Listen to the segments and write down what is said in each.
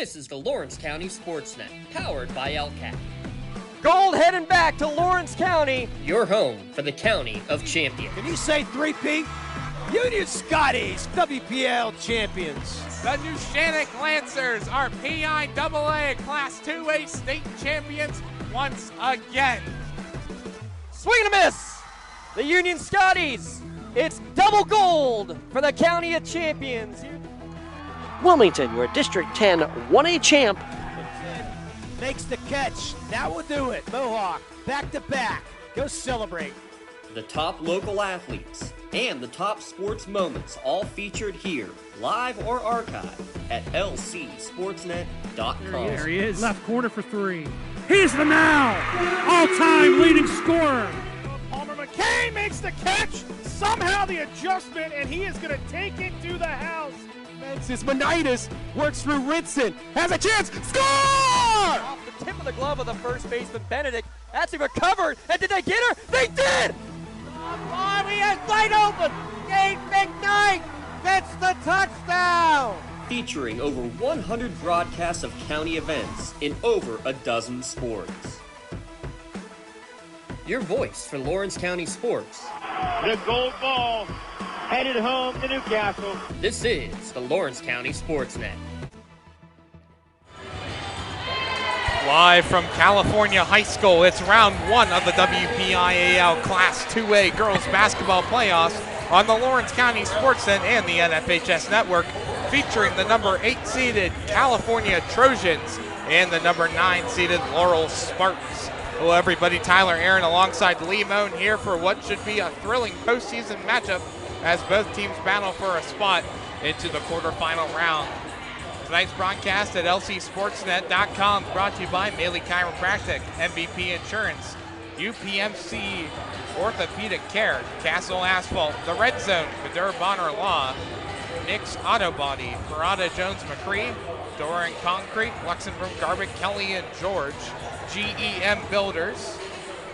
This is the Lawrence County SportsNet, powered by LCAT. Gold heading back to Lawrence County. Your home for the County of Champions. Can you say 3P? Union Scotties, WPIAL champions. The New Shannock Lancers are PIAA Class 2A state champions once again. Swing and a miss. The Union Scotties. It's double gold for the County of Champions. Wilmington, your District 10 1A champ. Makes the catch. That will do it. Mohawk, back to back. Go celebrate. The top local athletes and the top sports moments all featured here, live or archived at lcsportsnet.com. There he is. Left corner for three. He's the now all-time leading scorer. Palmer McCain makes the catch. Somehow the adjustment, and he is going to take it to the house. Mensis Monitis works through Ritson. Has a chance. Score! Off the tip of the glove of the first baseman, Benedict. Actually recovered. And did they get her? They did! Oh, he has wide open. Gabe McKnight gets the touchdown. Featuring over 100 broadcasts of county events in over a dozen sports. Your voice for Lawrence County sports. The gold ball headed home to Newcastle. This is the Lawrence County SportsNet. Live from California High School, it's round one of the WPIAL Class 2A Girls Basketball Playoffs on the Lawrence County SportsNet and the NFHS Network, featuring the number 8 seeded California Trojans and the number 9 seeded Laurel Spartans. Hello everybody, Tyler Aaron alongside Lee Moan here for what should be a thrilling postseason matchup as both teams battle for a spot into the quarterfinal round. Tonight's broadcast at lcsportsnet.com is brought to you by Maley Chiropractic, MVP Insurance, UPMC Orthopedic Care, Castle Asphalt, The Red Zone, Kadur Bonner Law, Nick's Auto Body, Parada Jones McCree, Doran Concrete, Luxembourg Garbic, Kelly and George, GEM Builders,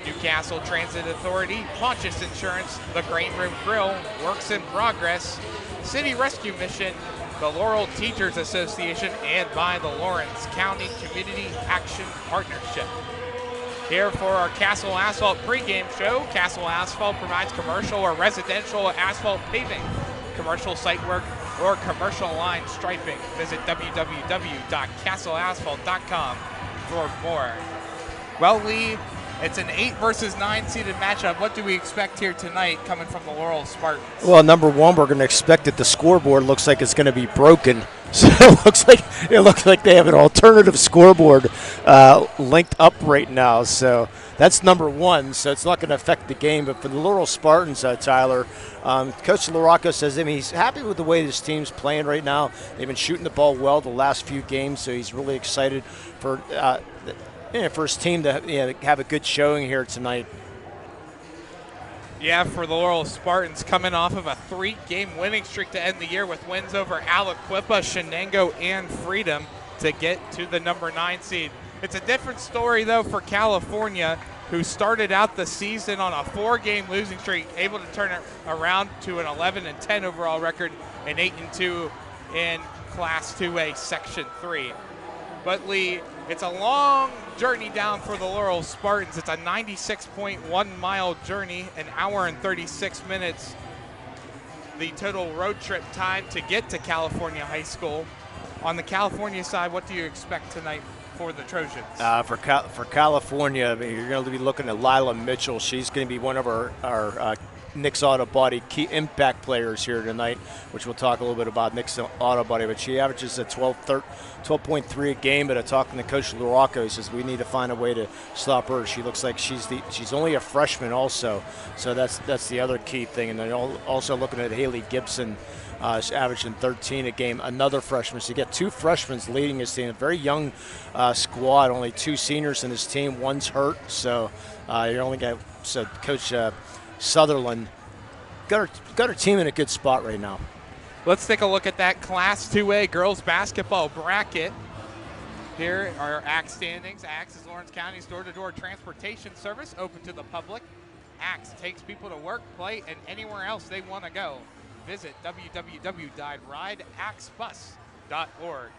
Newcastle Transit Authority, Pontius Insurance, the Grain Room Grill, Works in Progress, City Rescue Mission, the Laurel Teachers Association, and by the Lawrence County Community Action Partnership. Here for our Castle Asphalt pregame show. Castle Asphalt provides commercial or residential asphalt paving, commercial site work, or commercial line striping. Visit www.castleasphalt.com for more. Well, Lee, it's an 8 versus 9 seeded matchup. What do we expect here tonight coming from the Laurel Spartans? Well, number one, we're going to expect that the scoreboard looks like it's going to be broken. So it looks like they have an alternative scoreboard linked up right now. So that's number one. So it's not going to affect the game. But for the Laurel Spartans, Tyler, Coach LaRocco says he's happy with the way this team's playing right now. They've been shooting the ball well the last few games, so he's really excited for his team to have a good showing here tonight. Yeah, for the Laurel Spartans, coming off of a 3-game winning streak to end the year with wins over Aliquippa, Shenango, and Freedom to get to the number 9 seed. It's a different story, though, for California, who started out the season on a 4-game losing streak, able to turn it around to an 11-10 overall record and 8-2 in Class 2A Section 3. But, Lee, it's a long journey down for the Laurel Spartans. It's a 96.1-mile journey, an hour and 36 minutes. The total road trip time to get to California High School. On the California side, what do you expect tonight for the Trojans? For California, you're going to be looking at Lila Mitchell. She's going to be one of our Nick's Auto Body key impact players here tonight, which we'll talk a little bit about Nick's Auto Body. But she averages a 12.3 a game. But talking to Coach LaRocco, he says we need to find a way to stop her. She looks like she's only a freshman also, so that's the other key thing. And then also looking at Haley Gibson. She's averaging 13 a game, another freshman. So you get 2 freshmen leading his team. A very young squad, only 2 seniors in his team. One's hurt, so you only got Coach Sutherland got her team in a good spot right now. Let's take a look at that Class 2A girls basketball bracket. Here are ACTS standings. ACTS is Lawrence County's door-to-door transportation service open to the public. ACTS takes people to work, play, and anywhere else they want to go. Visit www.rideactsbus.org.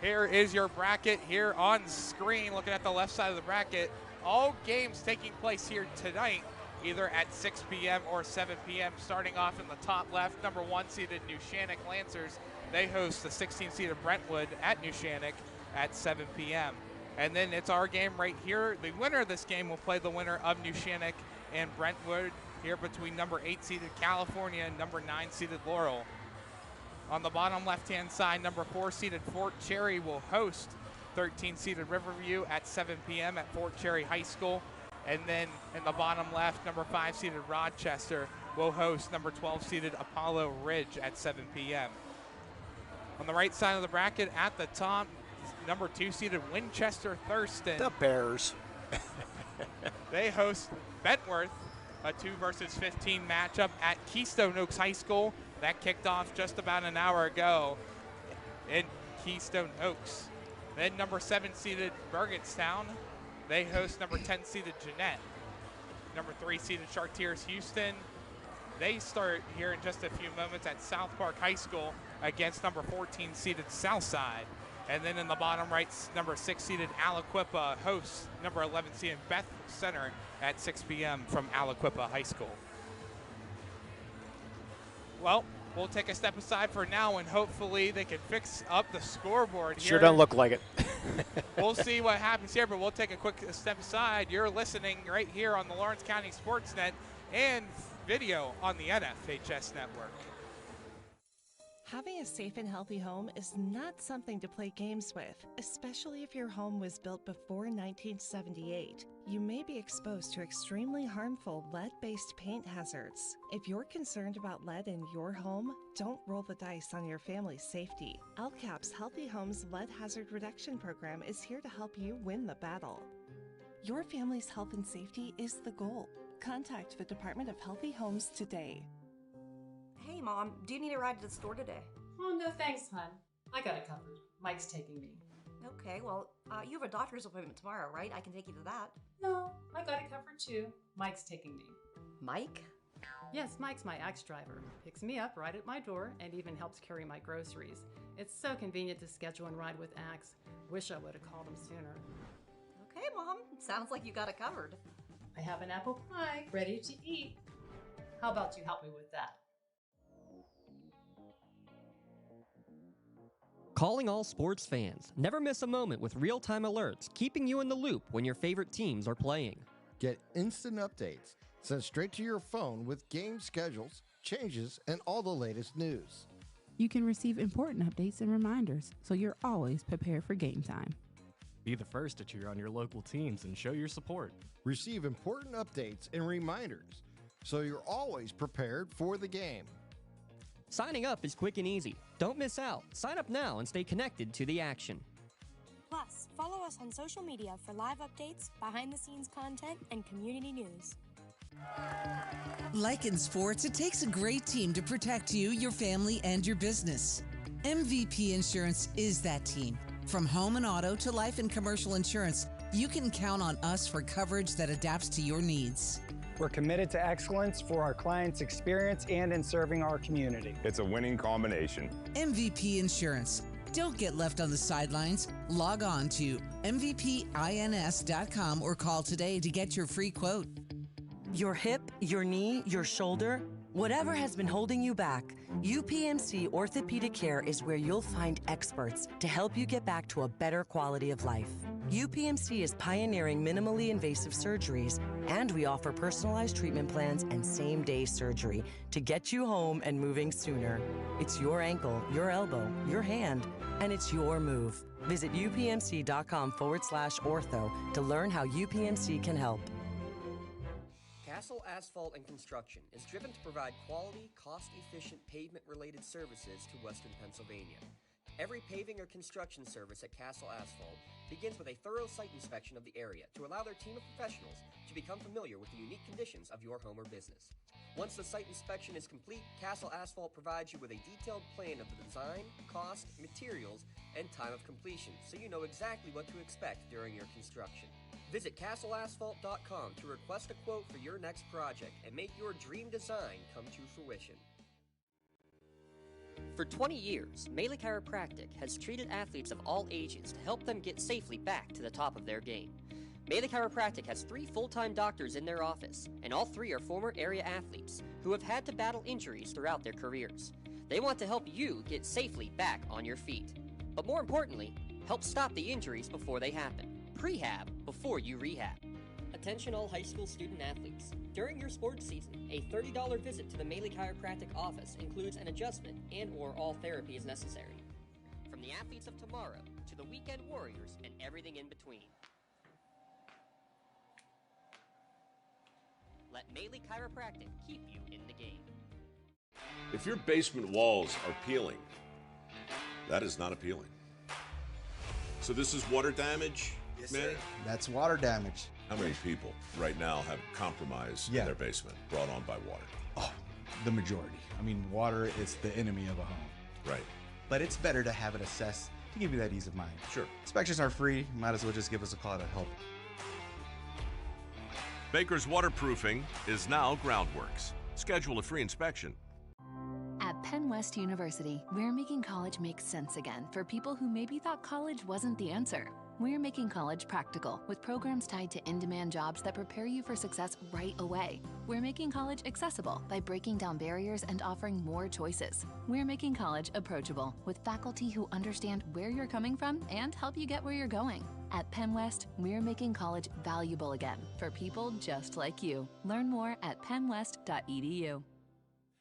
Here is your bracket here on screen. Looking at the left side of the bracket, all games taking place here tonight, either at 6 p.m. or 7 p.m. Starting off in the top left, number 1 seeded New Shannock Lancers. They host the 16 seeded Brentwood at New Shannock at 7 p.m. And then it's our game right here. The winner of this game will play the winner of New Shannock and Brentwood here between number 8 seeded California and number 9 seeded Laurel. On the bottom left-hand side, number 4 seeded Fort Cherry will host 13 seeded Riverview at 7 p.m. at Fort Cherry High School. And then in the bottom left, number 5 seeded Rochester will host number 12 seeded Apollo Ridge at 7 p.m. On the right side of the bracket at the top, number 2 seeded Winchester Thurston. The Bears. They host Bentworth, a 2 versus 15 matchup at Keystone Oaks High School. That kicked off just about an hour ago in Keystone Oaks. Then number 7 seeded Burgettstown. They host number 10 seeded Jeanette. Number 3 seeded Chartiers Houston. They start here in just a few moments at South Park High School against number 14 seeded Southside. And then in the bottom right, number 6 seeded Aliquippa hosts number 11 seeded Beth Center at 6 p.m. from Aliquippa High School. Well, we'll take a step aside for now, and hopefully they can fix up the scoreboard here. Sure don't look like it. We'll see what happens here, but we'll take a quick step aside. You're listening right here on the Lawrence County SportsNet and video on the NFHS network. Having a safe and healthy home is not something to play games with, especially if your home was built before 1978. You may be exposed to extremely harmful lead-based paint hazards. If you're concerned about lead in your home, don't roll the dice on your family's safety. LCAP's Healthy Homes Lead Hazard Reduction Program is here to help you win the battle. Your family's health and safety is the goal. Contact the Department of Healthy Homes today. Hey, Mom, do you need a ride to the store today? Oh, no thanks, hon. I got it covered. Mike's taking me. Okay, well, you have a doctor's appointment tomorrow, right? I can take you to that. No, I got it covered too. Mike's taking me. Mike? Yes, Mike's my Axe driver. Picks me up right at my door and even helps carry my groceries. It's so convenient to schedule and ride with Axe. Wish I would have called him sooner. Okay, Mom. Sounds like you got it covered. I have an apple pie ready to eat. How about you help me with that? Calling all sports fans. Never miss a moment with real-time alerts, keeping you in the loop when your favorite teams are playing. Get instant updates sent straight to your phone with game schedules, changes, and all the latest news. You can receive important updates and reminders, so you're always prepared for game time. Be the first to cheer on your local teams and show your support. Receive important updates and reminders, so you're always prepared for the game. Signing up is quick and easy. Don't miss out. Sign up now and stay connected to the action. Plus, follow us on social media for live updates, behind-the-scenes content, and community news. Like in sports, it takes a great team to protect you, your family, and your business. MVP Insurance is that team. From home and auto to life and commercial insurance, you can count on us for coverage that adapts to your needs. We're committed to excellence for our clients' experience and in serving our community. It's a winning combination. MVP Insurance. Don't get left on the sidelines. Log on to mvpins.com or call today to get your free quote. Your hip, your knee, your shoulder, whatever has been holding you back, UPMC Orthopedic Care is where you'll find experts to help you get back to a better quality of life. UPMC is pioneering minimally invasive surgeries, and we offer personalized treatment plans and same-day surgery to get you home and moving sooner. It's your ankle, your elbow, your hand, and it's your move. Visit upmc.com/ortho to learn how UPMC can help. Castle Asphalt and Construction is driven to provide quality, cost-efficient pavement-related services to Western Pennsylvania. Every paving or construction service at Castle Asphalt begins with a thorough site inspection of the area to allow their team of professionals to become familiar with the unique conditions of your home or business. Once the site inspection is complete, Castle Asphalt provides you with a detailed plan of the design, cost, materials, and time of completion, so you know exactly what to expect during your construction. Visit castleasphalt.com to request a quote for your next project and make your dream design come to fruition. For 20 years, Melee Chiropractic has treated athletes of all ages to help them get safely back to the top of their game. Melee Chiropractic has 3 full-time doctors in their office, and all 3 are former area athletes who have had to battle injuries throughout their careers. They want to help you get safely back on your feet. But more importantly, help stop the injuries before they happen. Prehab before you rehab. Attention all high school student athletes. During your sports season, a $30 visit to the Melee Chiropractic office includes an adjustment and/or all therapy is necessary. From the athletes of tomorrow to the weekend warriors and everything in between. Let Melee Chiropractic keep you in the game. If your basement walls are peeling, that is not appealing. So this is water damage? Yes, sir. That's water damage. How many people right now have compromise in their basement brought on by water? Oh, the majority. I mean, water is the enemy of a home. Right. But it's better to have it assessed to give you that ease of mind. Sure. Inspections are free. Might as well just give us a call to help. Baker's Waterproofing is now Groundworks. Schedule a free inspection. At Penn West University, we're making college make sense again for people who maybe thought college wasn't the answer. We're making college practical with programs tied to in-demand jobs that prepare you for success right away. We're making college accessible by breaking down barriers and offering more choices. We're making college approachable with faculty who understand where you're coming from and help you get where you're going. At Penn West, we're making college valuable again for people just like you. Learn more at pennwest.edu.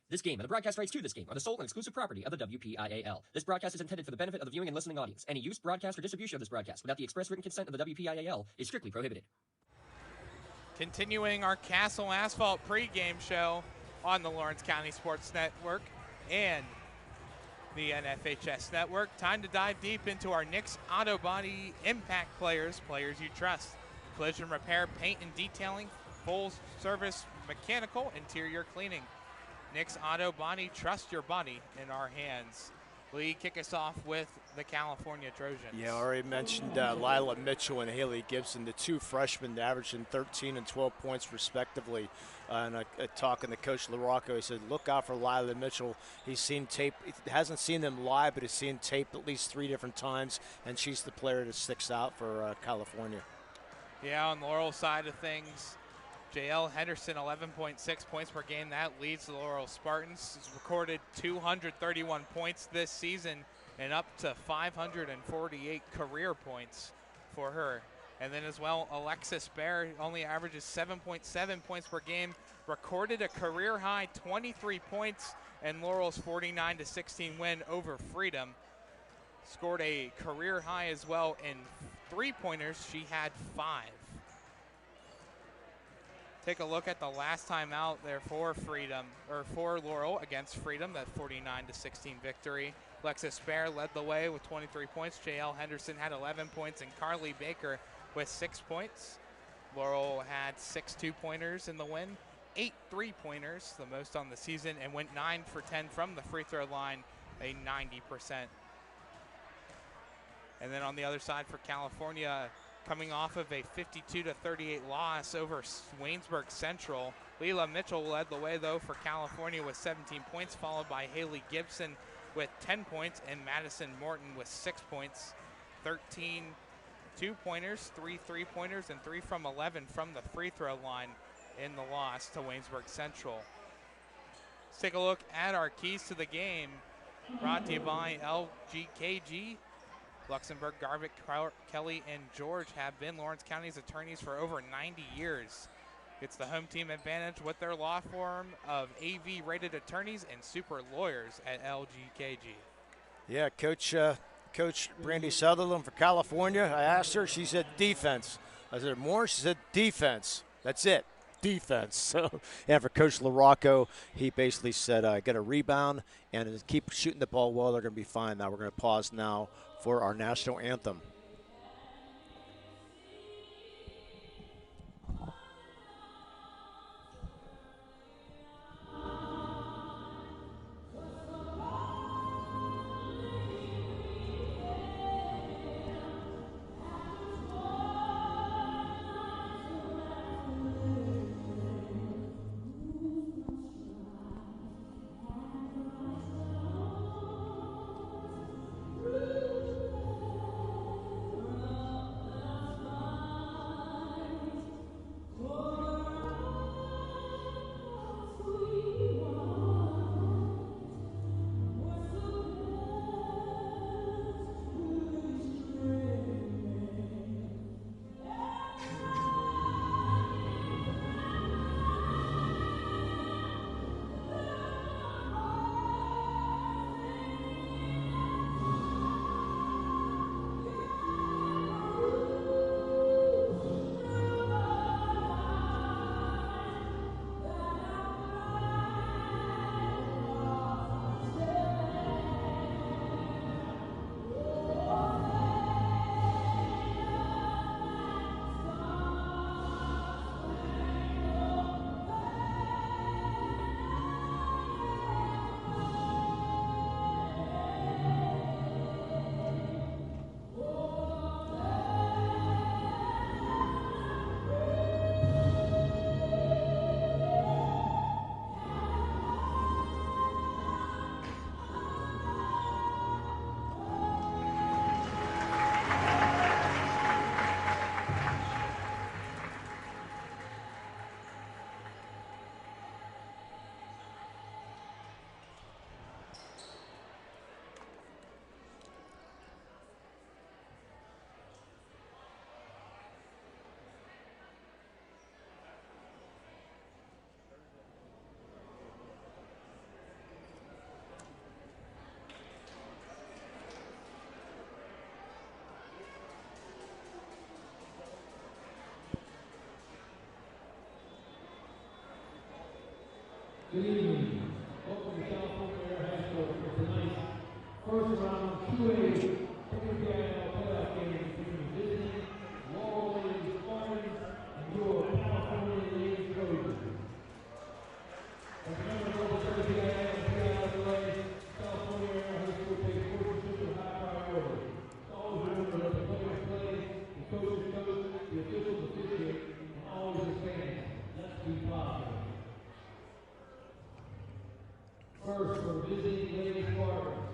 This game and the broadcast rights to this game are the sole and exclusive property of the WPIAL. This broadcast is intended for the benefit of the viewing and listening audience. Any use, broadcast, or distribution of this broadcast without the express written consent of the WPIAL is strictly prohibited. Continuing our Castle Asphalt pregame show on the Lawrence County Sports Network and the NFHS Network. Time to dive deep into our Nix Auto Body Impact players you trust. Collision repair, paint and detailing, full service mechanical, interior cleaning. Nix Auto Body, trust your body in our hands. Lee, kick us off with the California Trojans. Yeah, I already mentioned Lila Mitchell and Haley Gibson, the two freshmen averaging 13 and 12 points respectively. And talking to Coach LaRocco, he said, look out for Lila Mitchell. He's seen tape. He hasn't seen them live, but he's seen tape at least 3 different times, and she's the player that sticks out for California. Yeah, on the Laurel side of things, JL Henderson, 11.6 points per game. That leads the Laurel Spartans. He's recorded 231 points this season and up to 548 career points for her. And then as well, Alexis Bear only averages 7.7 points per game, recorded a career high 23 points in Laurel's 49-16 win over Freedom. Scored a career high as well in 3-pointers. She had 5. Take a look at the last time out there for Freedom, or for Laurel against Freedom, that 49-16 victory. Alexis Bear led the way with 23 points. JL Henderson had 11 points, and Carly Baker with 6 points. Laurel had 6 2-pointers in the win, 8 3-pointers, the most on the season, and went 9 for 10 from the free throw line, a 90%. And then on the other side for California, coming off of a 52-38 loss over Waynesburg Central, Leila Mitchell led the way, though, for California with 17 points, followed by Haley Gibson with 10 points and Madison Morton with 6 points. 13 2-pointers, 3 3-pointers, and 3 from 11 from the free throw line in the loss to Waynesburg Central. Let's take a look at our keys to the game, brought to you by LGKG. Luxembourg, Garvik, Kelly, and George have been Lawrence County's attorneys for over 90 years. It's the home team advantage with their law firm of AV-rated attorneys and super lawyers at LGKG. Yeah, Coach Brandy Sutherland for California. I asked her, she said defense. I said more, she said defense. That's it, defense. So, yeah, for Coach LaRocco, he basically said, get a rebound and keep shooting the ball well. They're going to be fine now. We're going to pause now for our national anthem. Good evening. Welcome to California High School for tonight's first round 2A WPIAL playoff game between visiting Laurel Spartans and your California Lady Trojans. As members of the WPIAL and PIAL Class, California High School takes First for visiting Laurel Spartans.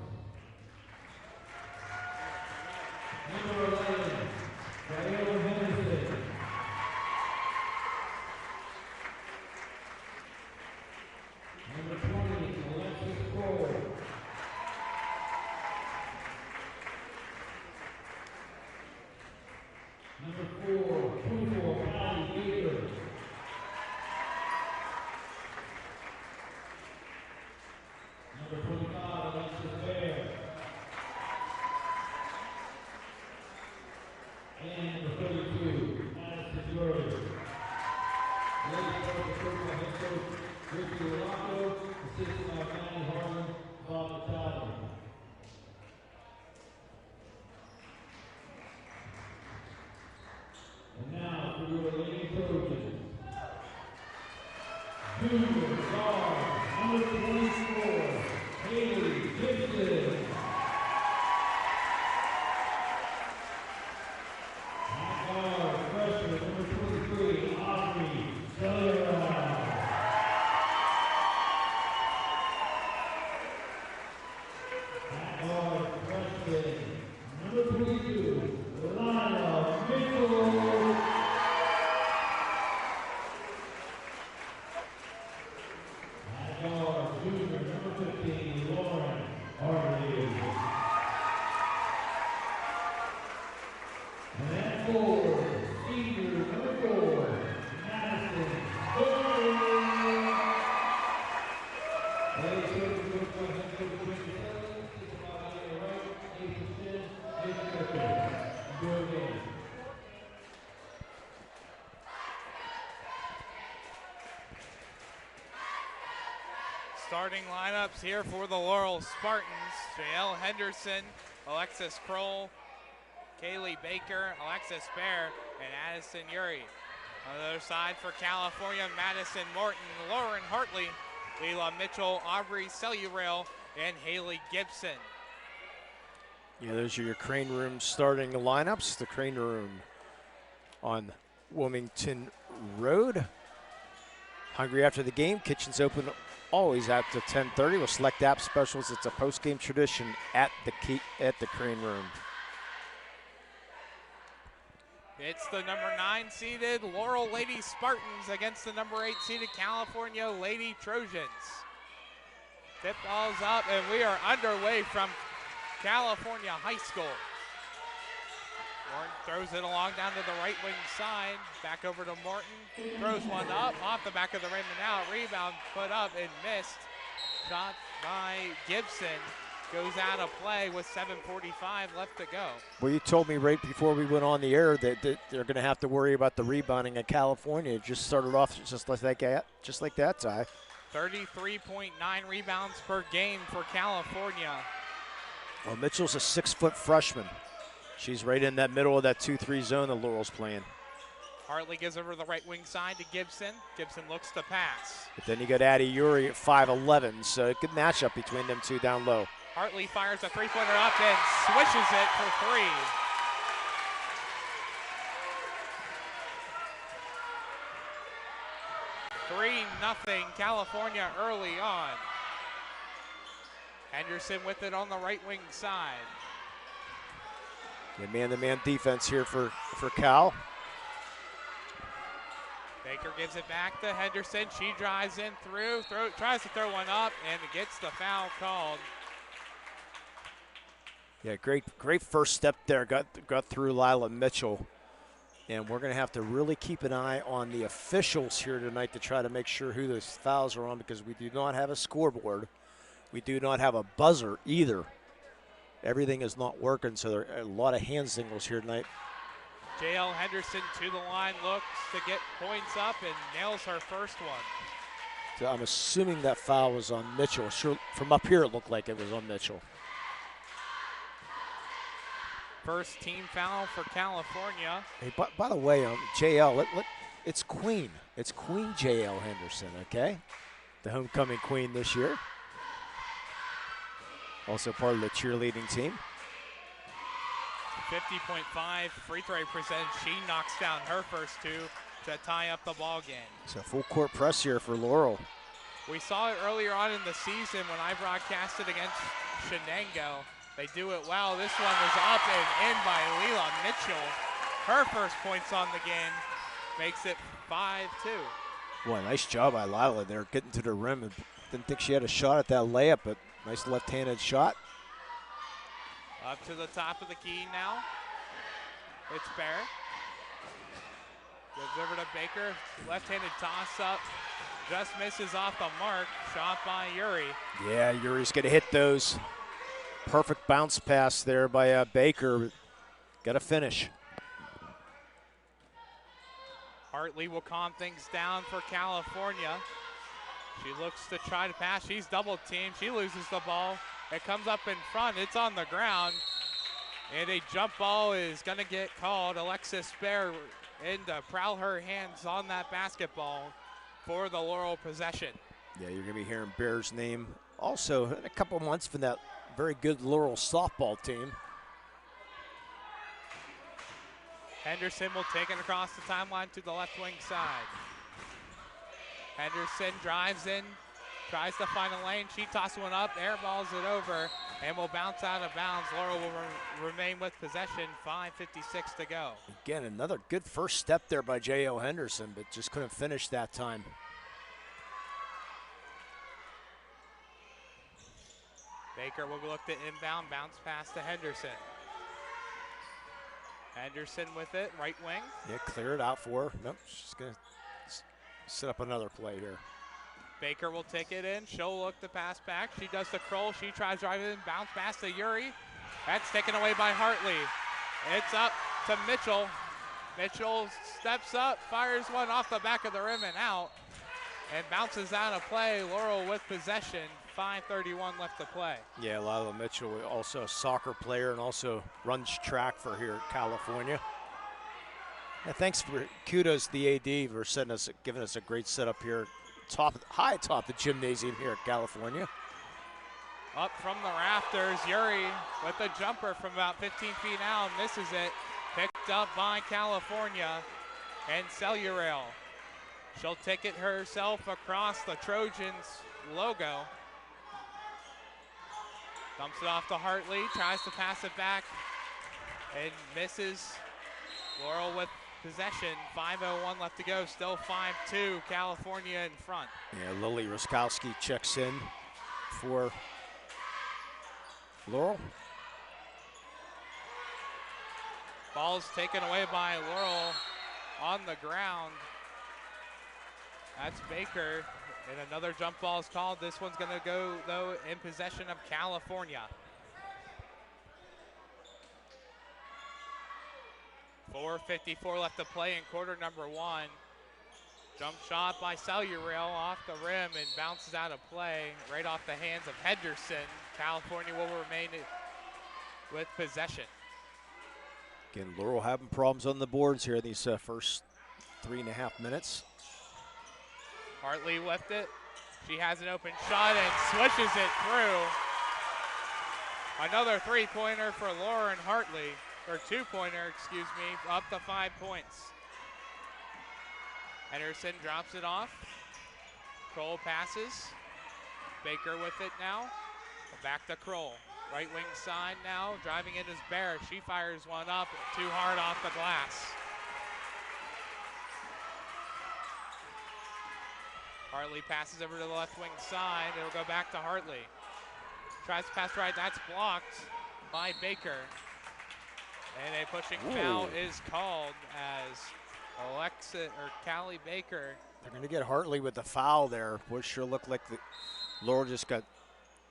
Number 11, Laurel Henderson. Number 20, Alexis Cole. Number 24, Patty Baker. Number 25, Alexis Bear. And number 32, Madison Murray. Ladies first, the football head coach, Ricky Locko, assisted by Manny Harlan, Bob Italian. And now for your Lady Trojans. Junior guard, number 24, Haley Gibson. High guard, freshman, number 23, Aubrey Celera. High guard, freshman, number 22, Lila Mitchell. High guard, junior, number 15, Lauren Hartley. And then forward, senior, number 4, Madison Gordon. Ladies first, the football head coach, Ricky Locko, assisted by Manny Harlan, Nathan Chin, Nathan Griffin. Enjoy the game. Starting lineups here for the Laurel Spartans. JL Henderson, Alexis Kroll, Kaylee Baker, Alexis Bear, and Addison Uri. On the other side for California, Madison Morton, Lauren Hartley, Leila Mitchell, Aubrey Celurail, and Haley Gibson. Yeah, those are your Crane Room starting lineups. The Crane Room on Wilmington Road. Hungry after the game. Kitchen's open always after 10:30 with select app specials. It's a post-game tradition at the Crane Room. It's the number 9 seeded Laurel Lady Spartans against the number 8 seeded California Lady Trojans. Tip ball's up, and we are underway from California High School. Morton throws it along down to the right wing side. Back over to Morton. Throws one up off the back of the rim and out. Rebound put up and missed. Shot by Gibson. Goes out of play with 7:45 left to go. Well, you told me right before we went on the air that they're going to have to worry about the rebounding in California. It just started off just like that, Ty. 33.9 rebounds per game for California. Well, Mitchell's a 6-foot freshman. She's right in that middle of that 2-3 zone that Laurel's playing. Hartley gives over the right wing side to Gibson. Gibson looks to pass. But then you got Addie Uri at 5'11", so a good matchup between them two down low. Hartley fires a three-pointer up and swishes it for 3. Nothing California early on. Henderson with it on the right wing side. Good man-to-man defense here for Cal. Baker gives it back to Henderson. She drives in through, tries to throw one up, and gets the foul called. Yeah, great first step there. Got through Lila Mitchell. And we're going to have to really keep an eye on the officials here tonight to try to make sure who those fouls are on, because we do not have a scoreboard. We do not have a buzzer either. Everything is not working, so there are a lot of hand signals here tonight. JL Henderson to the line, looks to get points up and nails her first one. So I'm assuming that foul was on Mitchell. Sure, from up here it looked like it was on Mitchell. First team foul for California. Hey, by the way, JL, it's Queen. It's Queen JL Henderson, okay? The homecoming queen this year. Also part of the cheerleading team. 50.5 free throw percentage. She knocks down her first two to tie up the ball game. It's a full court press here for Laurel. We saw it earlier on in the season when I broadcasted against Shenango. They do it well. This one was up and in by Leila Mitchell. Her first points on the game makes it 5-2. Boy, nice job by Lila there, getting to the rim. Didn't think she had a shot at that layup, but nice left-handed shot. Up to the top of the key now. It's Barrett. Gives over to Baker. Left-handed toss-up. Just misses off the mark. Shot by Yuri. Yeah, Yuri's going to hit those. Perfect bounce pass there by Baker. Got to finish. Hartley will calm things down for California. She looks to try to pass. She's double teamed. She loses the ball. It comes up in front. It's on the ground. And a jump ball is going to get called. Alexis Bear in to prowl her hands on that basketball for the Laurel possession. Yeah, you're going to be hearing Bear's name also in a couple months from that very good Laurel softball team. Henderson will take it across the timeline to the left wing side. Henderson drives in, tries to find a lane. She tosses one up, airballs it over, and will bounce out of bounds. Laurel will remain with possession, 5:56 to go. Again, another good first step there by J.O. Henderson, but just couldn't finish that time. Baker will look to inbound, bounce pass to Henderson. Henderson with it, right wing. Yeah, clear it out for her. Nope, she's going to set up another play here. Baker will take it in. She'll look to pass back. She does the Kroll. She tries driving in, bounce pass to Yuri. That's taken away by Hartley. It's up to Mitchell. Mitchell steps up, fires one off the back of the rim and out, and bounces out of play. Laurel with possession. 5:31 left to play. Yeah, Lila Mitchell, also a soccer player and also runs track for here at California. Yeah, thanks for kudos to the AD for giving us a great setup here, high atop the gymnasium here at California. Up from the rafters, Yuri with a jumper from about 15 feet out, misses it. Picked up by California and Cellurail. She'll take it herself across the Trojans logo. Dumps it off to Hartley, tries to pass it back, and misses. Laurel with possession, 5:01 left to go, still 5-2, California in front. Yeah, Lily Ruskowski checks in for Laurel. Ball's taken away by Laurel on the ground. That's Baker. And another jump ball is called. This one's going to go, though, in possession of California. 4:54 left to play in quarter number one. Jump shot by Cellurail off the rim and bounces out of play right off the hands of Henderson. California will remain with possession. Again, Laurel having problems on the boards here in these first 3.5 minutes. Hartley left it. She has an open shot and swishes it through. Another three-pointer for Lauren Hartley, or two-pointer, excuse me, up to 5 points. Henderson drops it off. Kroll passes. Baker with it now. Back to Kroll. Right wing side now, driving in is Barrett. She fires one up, too hard off the glass. Hartley passes over to the left wing side. It'll go back to Hartley. Tries to pass right. That's blocked by Baker. And a pushing foul is called as Callie Baker. They're going to get Hartley with the foul there. Boy, sure looked like Laurel just got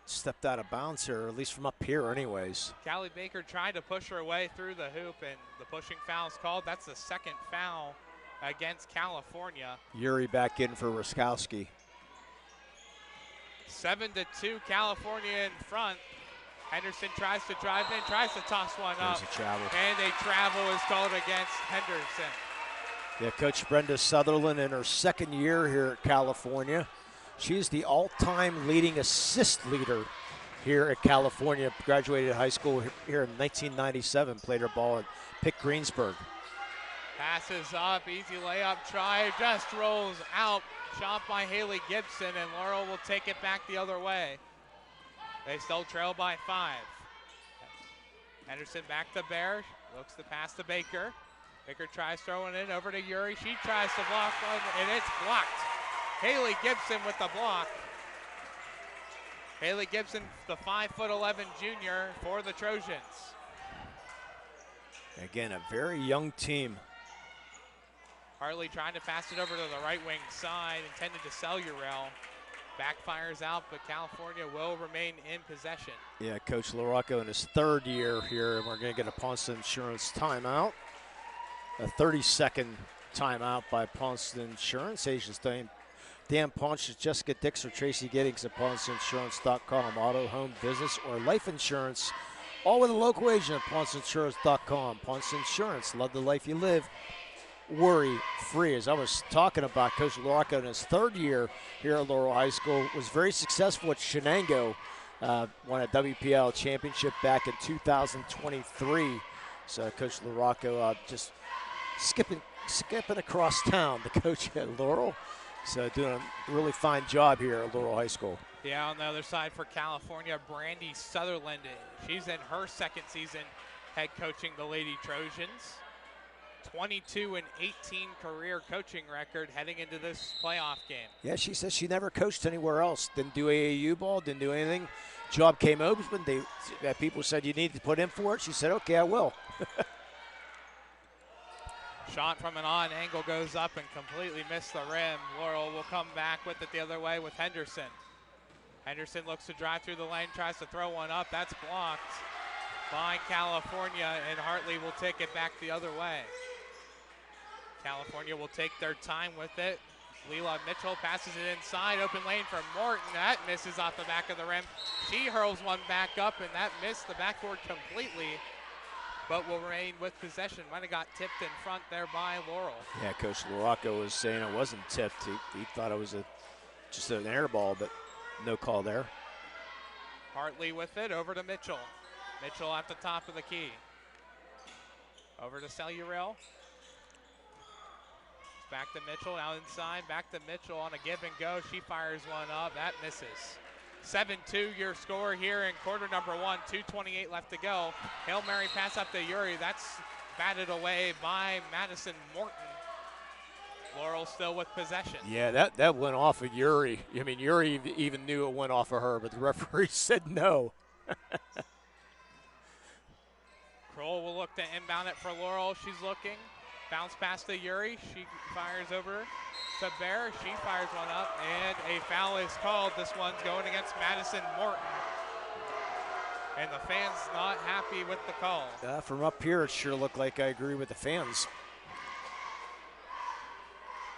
stepped out of bounds here, or at least from up here anyways. Callie Baker tried to push her way through the hoop, and the pushing foul is called. That's the second foul against California. Yuri back in for Ruskowski. 7-2, California in front. Henderson tries to drive in, tries to toss one up. There's a travel. And a travel is called against Henderson. Yeah, Coach Brenda Sutherland in her second year here at California. She's the all-time leading assist leader here at California. Graduated high school here in 1997. Played her ball at Pitt Greensburg. Passes up, easy layup try, just rolls out shot by Haley Gibson, and Laurel will take it back the other way. They still trail by 5. Henderson back to Bear, looks to pass to Baker. Baker tries throwing it over to Yuri. She tries to block one, and it's blocked. Haley Gibson with the block. Haley Gibson, the 5'11" junior for the Trojans. Again, a very young team. Hartley trying to pass it over to the right wing side, intended to Cellural. Backfires out, but California will remain in possession. Yeah, Coach LaRocco in his 3rd year here, and we're going to get a Ponce Insurance timeout. A 30-second timeout by Ponce Insurance. Asia's Dan Ponce, Jessica Dix, or Tracy Giddings at PonceInsurance.com. Auto, home, business, or life insurance, all with a local agent at PonceInsurance.com. Ponce Insurance, love the life you live. Worry free. As I was talking about, Coach LaRocco in his 3rd year here at Laurel High School was very successful at Shenango. Won a WPIAL championship back in 2023. So Coach LaRocco just skipping across town, the coach at Laurel. So doing a really fine job here at Laurel High School. Yeah, on the other side for California, Brandy Sutherland. She's in her 2nd season head coaching the Lady Trojans. 22-18 career coaching record heading into this playoff game. Yeah, she says she never coached anywhere else. Didn't do AAU ball, didn't do anything. Job came open. People said you need to put in for it. She said, okay, I will. Shot from an odd angle goes up and completely missed the rim. Laurel will come back with it the other way with Henderson. Henderson looks to drive through the lane, tries to throw one up. That's blocked by California, and Hartley will take it back the other way. California will take their time with it. Leela Mitchell passes it inside, open lane for Morton. That misses off the back of the rim. She hurls one back up, and that missed the backboard completely, but will remain with possession. Might have got tipped in front there by Laurel. Yeah, Coach LaRocco was saying it wasn't tipped. He thought it was just an air ball, but no call there. Hartley with it, over to Mitchell. Mitchell at the top of the key. Over to Cellural. Back to Mitchell, now inside, back to Mitchell on a give and go. She fires one up, that misses. 7-2 your score here in quarter number 1, 2:28 left to go. Hail Mary pass up to Yuri, that's batted away by Madison Morton. Laurel still with possession. Yeah, that went off of Yuri. I mean, Yuri even knew it went off of her, but the referee said no. Kroll will look to inbound it for Laurel, she's looking. Bounce pass to Yuri. She fires over to Bear. She fires one up, and a foul is called. This one's going against Madison Morton. And the fans not happy with the call. From up here, it sure looked like I agree with the fans.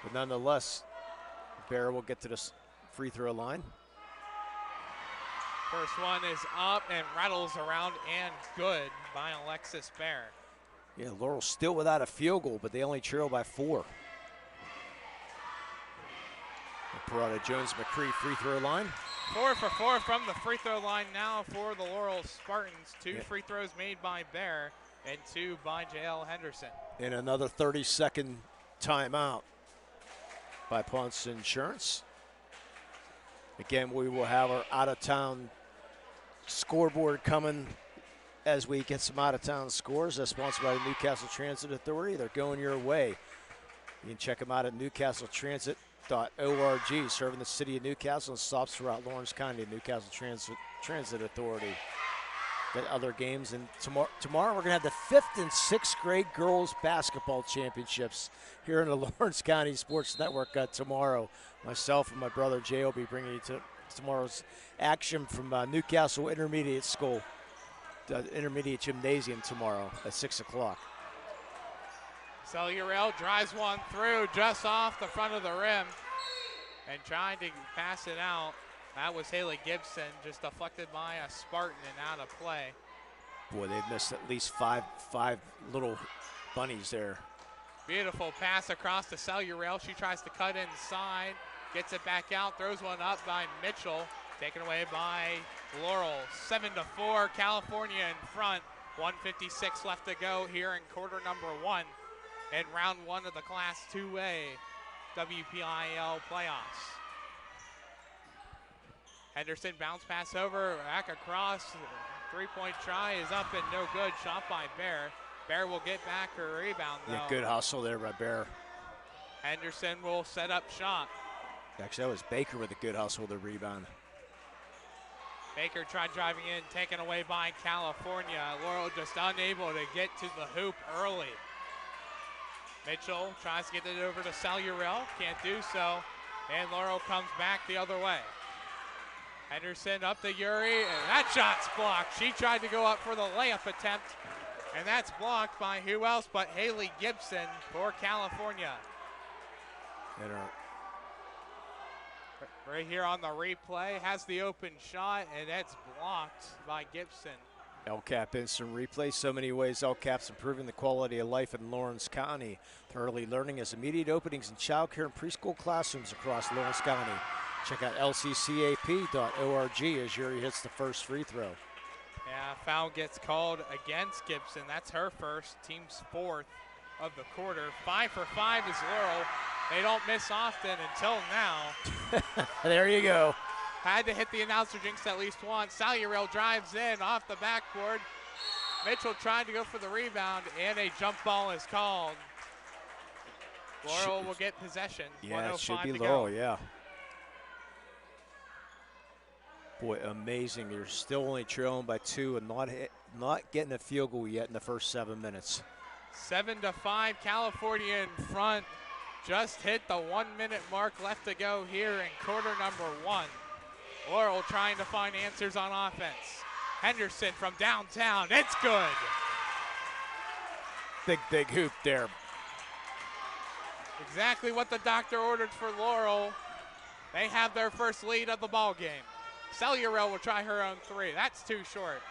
But nonetheless, Bear will get to the free throw line. First one is up and rattles around and good by Alexis Bear. Yeah, Laurel still without a field goal, but they only trail by 4. Parada Jones-McCree free throw line. 4 for 4 from the free throw line now for the Laurel Spartans. 2 free throws made by Bear and 2 by J.L. Henderson. And another 30-second timeout by Ponce Insurance. Again, we will have our out-of-town scoreboard coming as we get some out-of-town scores. That's sponsored by the Newcastle Transit Authority. They're going your way. You can check them out at newcastletransit.org, serving the city of Newcastle and stops throughout Lawrence County. Newcastle Transit Authority. Got other games, and tomorrow we're going to have the 5th and 6th grade girls basketball championships here in the Lawrence County Sports Network. Tomorrow, myself and my brother Jay will be bringing you to tomorrow's action from Newcastle Intermediate School. The intermediate gymnasium tomorrow at 6 o'clock. Cellural drives one through just off the front of the rim and trying to pass it out. That was Haley Gibson, just deflected by a Spartan and out of play. Boy, they've missed at least five little bunnies there. Beautiful pass across to Cellural. She tries to cut inside, gets it back out, throws one up by Mitchell. Taken away by Laurel. 7-4, California in front. 1:56 left to go here in quarter number 1 and round 1 of the Class 2A WPIAL playoffs. Henderson bounce pass over, back across. Three-point try is up and no good. Shot by Bear. Bear will get back her rebound, though. Yeah, good hustle there by Bear. Henderson will set up shot. Actually, that was Baker with a good hustle with the rebound. Baker tried driving in, taken away by California. Laurel just unable to get to the hoop early. Mitchell tries to get it over to Salurel, can't do so, and Laurel comes back the other way. Henderson up to Yuri, and that shot's blocked. She tried to go up for the layup attempt, and that's blocked by who else but Haley Gibson for California. Right here on the replay, has the open shot, and that's blocked by Gibson. LCAP Instant Replay, so many ways LCAP's improving the quality of life in Lawrence County. The early learning has immediate openings in child care and preschool classrooms across Lawrence County. Check out lccap.org as Yuri hits the first free throw. Yeah, foul gets called against Gibson. That's her first, team's fourth of the quarter. 5 for 5 is Laurel. They don't miss often until now. There you go. Had to hit the announcer jinx at least once. Salurel drives in off the backboard. Mitchell tried to go for the rebound, and a jump ball is called. Laurel will get possession. Yeah, it should be Laurel, yeah. Boy, amazing. You're still only trailing by 2 and not getting a field goal yet in the first 7 minutes. 7-5, California in front. Just hit the 1 minute mark left to go here in quarter number 1. Laurel trying to find answers on offense. Henderson from downtown, it's good. Big hoop there. Exactly what the doctor ordered for Laurel. They have their first lead of the ball game. Salurel will try her own 3. That's too short.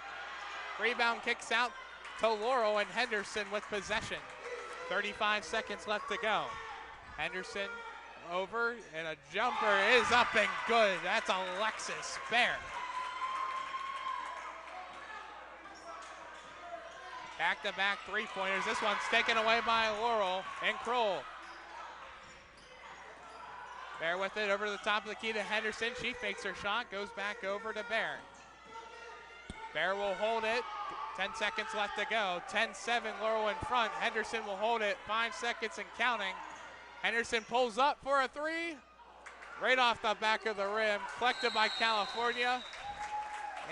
Rebound kicks out to Laurel, and Henderson with possession. 35 seconds left to go. Henderson over, and a jumper is up and good. That's Alexis Bear. Back-to-back three-pointers. This one's taken away by Laurel and Kroll. Bear with it over to the top of the key to Henderson. She fakes her shot, goes back over to Bear. Bear will hold it. 10 seconds left to go. 10-7, Laurel in front. Henderson will hold it. 5 seconds and counting. Henderson pulls up for a 3. Right off the back of the rim. Collected by California.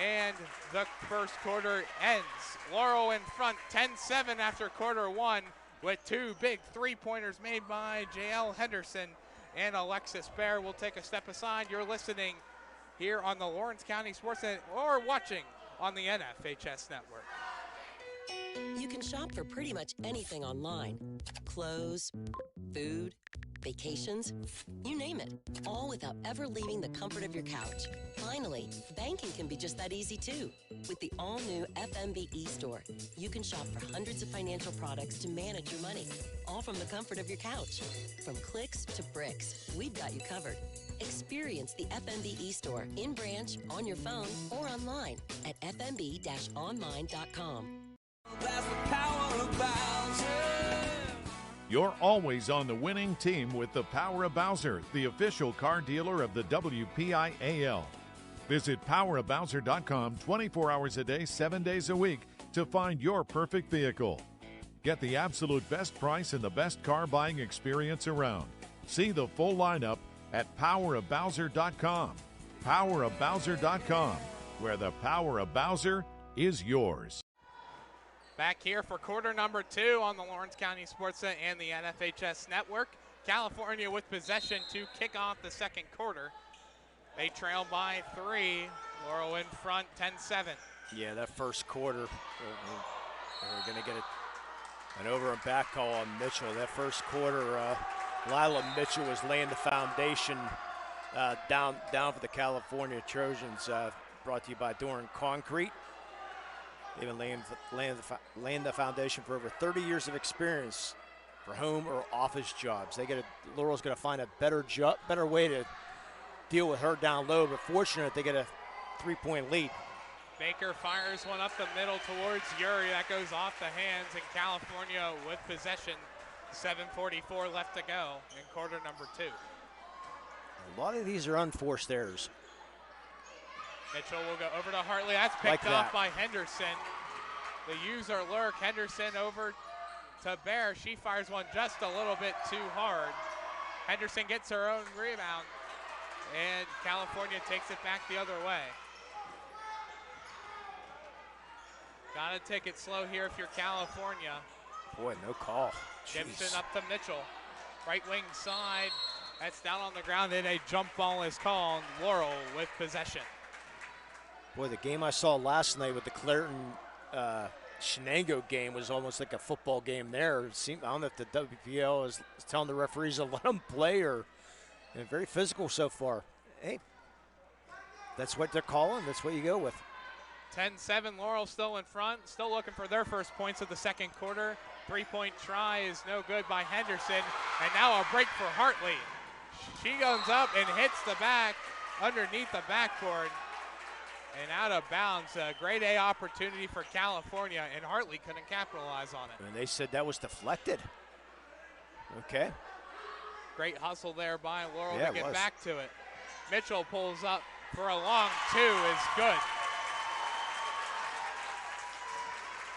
And the first quarter ends. Laurel in front, 10-7 after quarter 1, with 2 big three-pointers made by JL Henderson and Alexis Bear. We'll take a step aside. You're listening here on the Lawrence County SportsNet or watching on the NFHS network. You can shop for pretty much anything online. Clothes, food, vacations, you name it. All without ever leaving the comfort of your couch. Finally, banking can be just that easy too. With the all-new FMB e-store, you can shop for hundreds of financial products to manage your money, all from the comfort of your couch. From clicks to bricks, we've got you covered. Experience the FMB e-store in branch, on your phone, or online at fmb-online.com. You're always on the winning team with the Power of Bowser, the official car dealer of the WPIAL. Visit powerofbowser.com 24 hours a day, 7 days a week to find your perfect vehicle. Get the absolute best price and the best car buying experience around. See the full lineup at powerofbowser.com. Powerofbowser.com, where the power of Bowser is yours. Back here for quarter number 2 on the Lawrence County SportsNet and the NFHS network. California with possession to kick off the second quarter. They trail by 3. Laurel in front, 10-7. Yeah, that first quarter, we're going to get an over and back call on Mitchell. That first quarter, Lila Mitchell was laying the foundation down for the California Trojans. Brought to you by Doran Concrete. They've been laying the foundation for over 30 years of experience for home or office jobs. Laurel's going to find a better way to deal with her down low, but fortunate they get a 3-point lead. Baker fires one up the middle towards Yuri. That goes off the hands, and California with possession 7:44 left to go in quarter number 2. A lot of these are unforced errors. Mitchell will go over to Hartley. That's picked off by Henderson. The user lurk. Henderson over to Bear. She fires one just a little bit too hard. Henderson gets her own rebound, and California takes it back the other way. Gotta take it slow here if you're California. Boy, no call. Gibson up to Mitchell. Right wing side. That's down on the ground, and a jump ball is called. Laurel with possession. Boy, the game I saw last night with the Clairton Shenango game was almost like a football game there. It seemed, I don't know if the WPL is telling the referees to let them play or very physical so far. Hey, that's what they're calling. That's what you go with. 10-7, Laurel still in front, still looking for their first points of the second quarter. 3-point try is no good by Henderson, and now a break for Hartley. She goes up and hits the back underneath the backboard and out of bounds. A grade A opportunity for California, and Hartley couldn't capitalize on it. And they said that was deflected. Okay. Great hustle there by Laurel Yeah, to get was. back to it. Mitchell pulls up for a long 2 is good.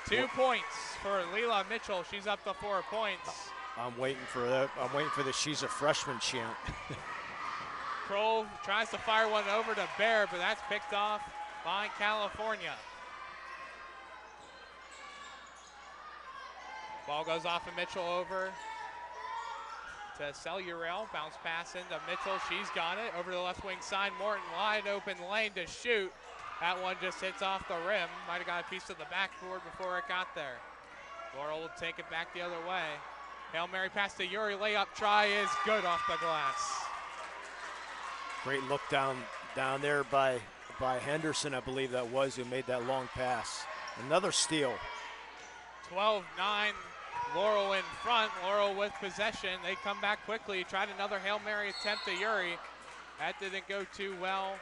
2 points for Leela Mitchell. She's up to 4 points. I'm waiting for that. I'm waiting for the "she's a freshman" chant. Kroll tries to fire one over to Bear, but that's picked off by California. Ball goes off of Mitchell over to Cellurel. Bounce pass into Mitchell. She's got it. Over to the left wing side. Morton wide open lane to shoot. That one just hits off the rim. Might have got a piece of the backboard before it got there. Laurel will take it back the other way. Hail Mary pass to Yuri. Layup try is good off the glass. Great look down there by Henderson, I believe that was, who made that long pass. Another steal. 12-9, Laurel in front. Laurel with possession. They come back quickly. Tried another Hail Mary attempt to Yuri. That didn't go too well.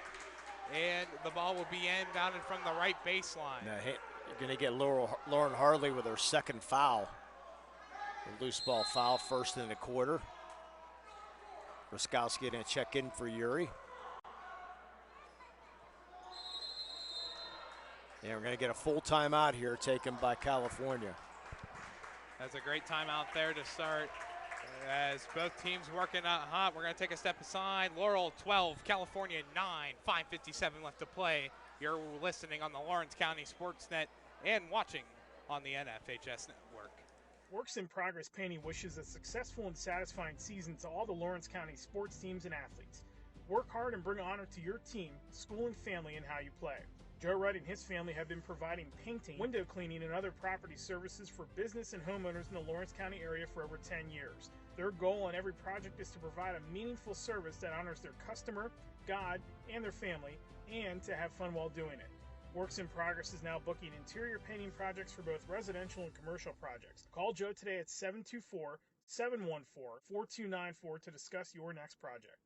And the ball will be inbounded from the right baseline. Now, you're going to get Lauren Hartley with her second foul. A loose ball foul, first in the quarter. Roskowski going to check in for Yuri. And we're going to get a full timeout here taken by California. That's a great timeout there to start. As both teams working out hot, we're going to take a step aside. Laurel 12, California 9, 5:57 left to play. You're listening on the Lawrence County SportsNet and watching on the NFHS Network. Works in Progress Painting wishes a successful and satisfying season to all the Lawrence County sports teams and athletes. Work hard and bring honor to your team, school, and family in how you play. Joe Wright and his family have been providing painting, window cleaning, and other property services for business and homeowners in the Lawrence County area for over 10 years. Their goal on every project is to provide a meaningful service that honors their customer, God, and their family, and to have fun while doing it. Works in Progress is now booking interior painting projects for both residential and commercial projects. Call Joe today at 724-714-4294 to discuss your next project.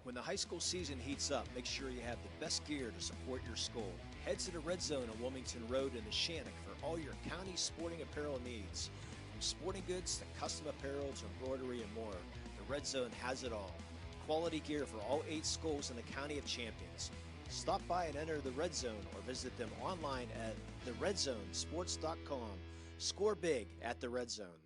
When the high school season heats up, make sure you have the best gear to support your school. Head to the Red Zone on Wilmington Road in the Shannock for all your county sporting apparel needs. From sporting goods to custom apparel to embroidery and more, the Red Zone has it all. Quality gear for all 8 schools in the County of Champions. Stop by and enter the Red Zone or visit them online at theredzonesports.com. Score big at the Red Zone.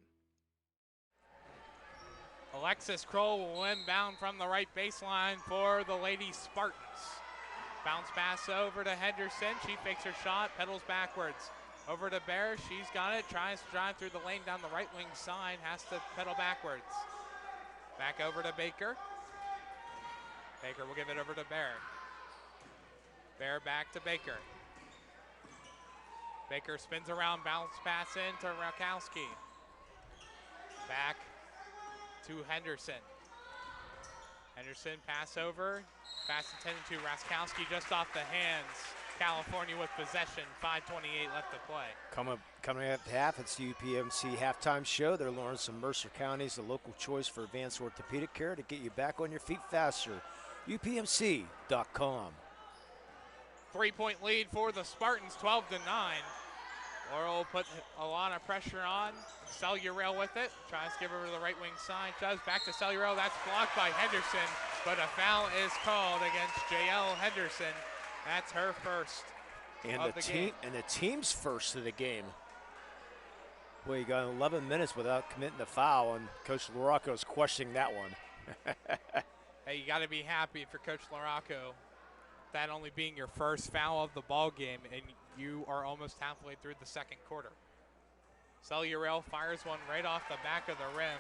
Alexis Kroll will inbound from the right baseline for the Lady Spartans. Bounce pass over to Henderson. She fakes her shot, pedals backwards. Over to Bear. She's got it. Tries to drive through the lane down the right wing side. Has to pedal backwards. Back over to Baker. Baker will give it over to Bear. Bear back to Baker. Baker spins around, bounce pass into Rakowski. Back to Henderson. Henderson pass over. Pass intended to Raskowski just off the hands. California with possession. 5:28 left to play. Coming up at half, it's the UPMC halftime show. They're Lawrence and Mercer counties, the local choice for advanced orthopedic care to get you back on your feet faster. UPMC.com. 3-point lead for the Spartans, 12-9. Laurel put a lot of pressure on. Cellurel with it. Tries to give her to the right wing side. Does back to Cellurel. That's blocked by Henderson. But a foul is called against JL Henderson. That's her first of the game. And the team's first of the game. Well, you got 11 minutes without committing a foul, and Coach LaRocco is questioning that one. Hey, you got to be happy for Coach LaRocco, that only being your first foul of the ball game, and you are almost halfway through the second quarter. Cellurel fires one right off the back of the rim.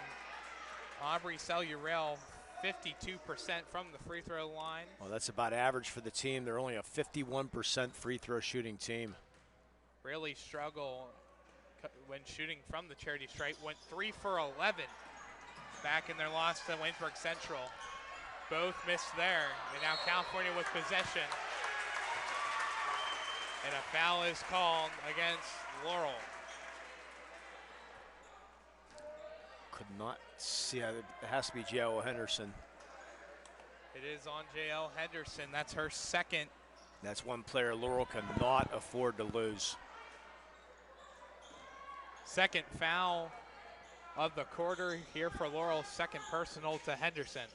Aubrey Cellurel, 52% from the free throw line. Well, that's about average for the team. They're only a 51% free throw shooting team. Really struggle when shooting from the charity stripe. Went 3 for 11 back in their loss to Waynesburg Central. Both missed there. And now California with possession. And a foul is called against Laurel. Could not see. It has to be J.L. Henderson. It is on J.L. Henderson. That's her second. That's one player Laurel cannot afford to lose. Second foul of the quarter here for Laurel. Second personal to Henderson.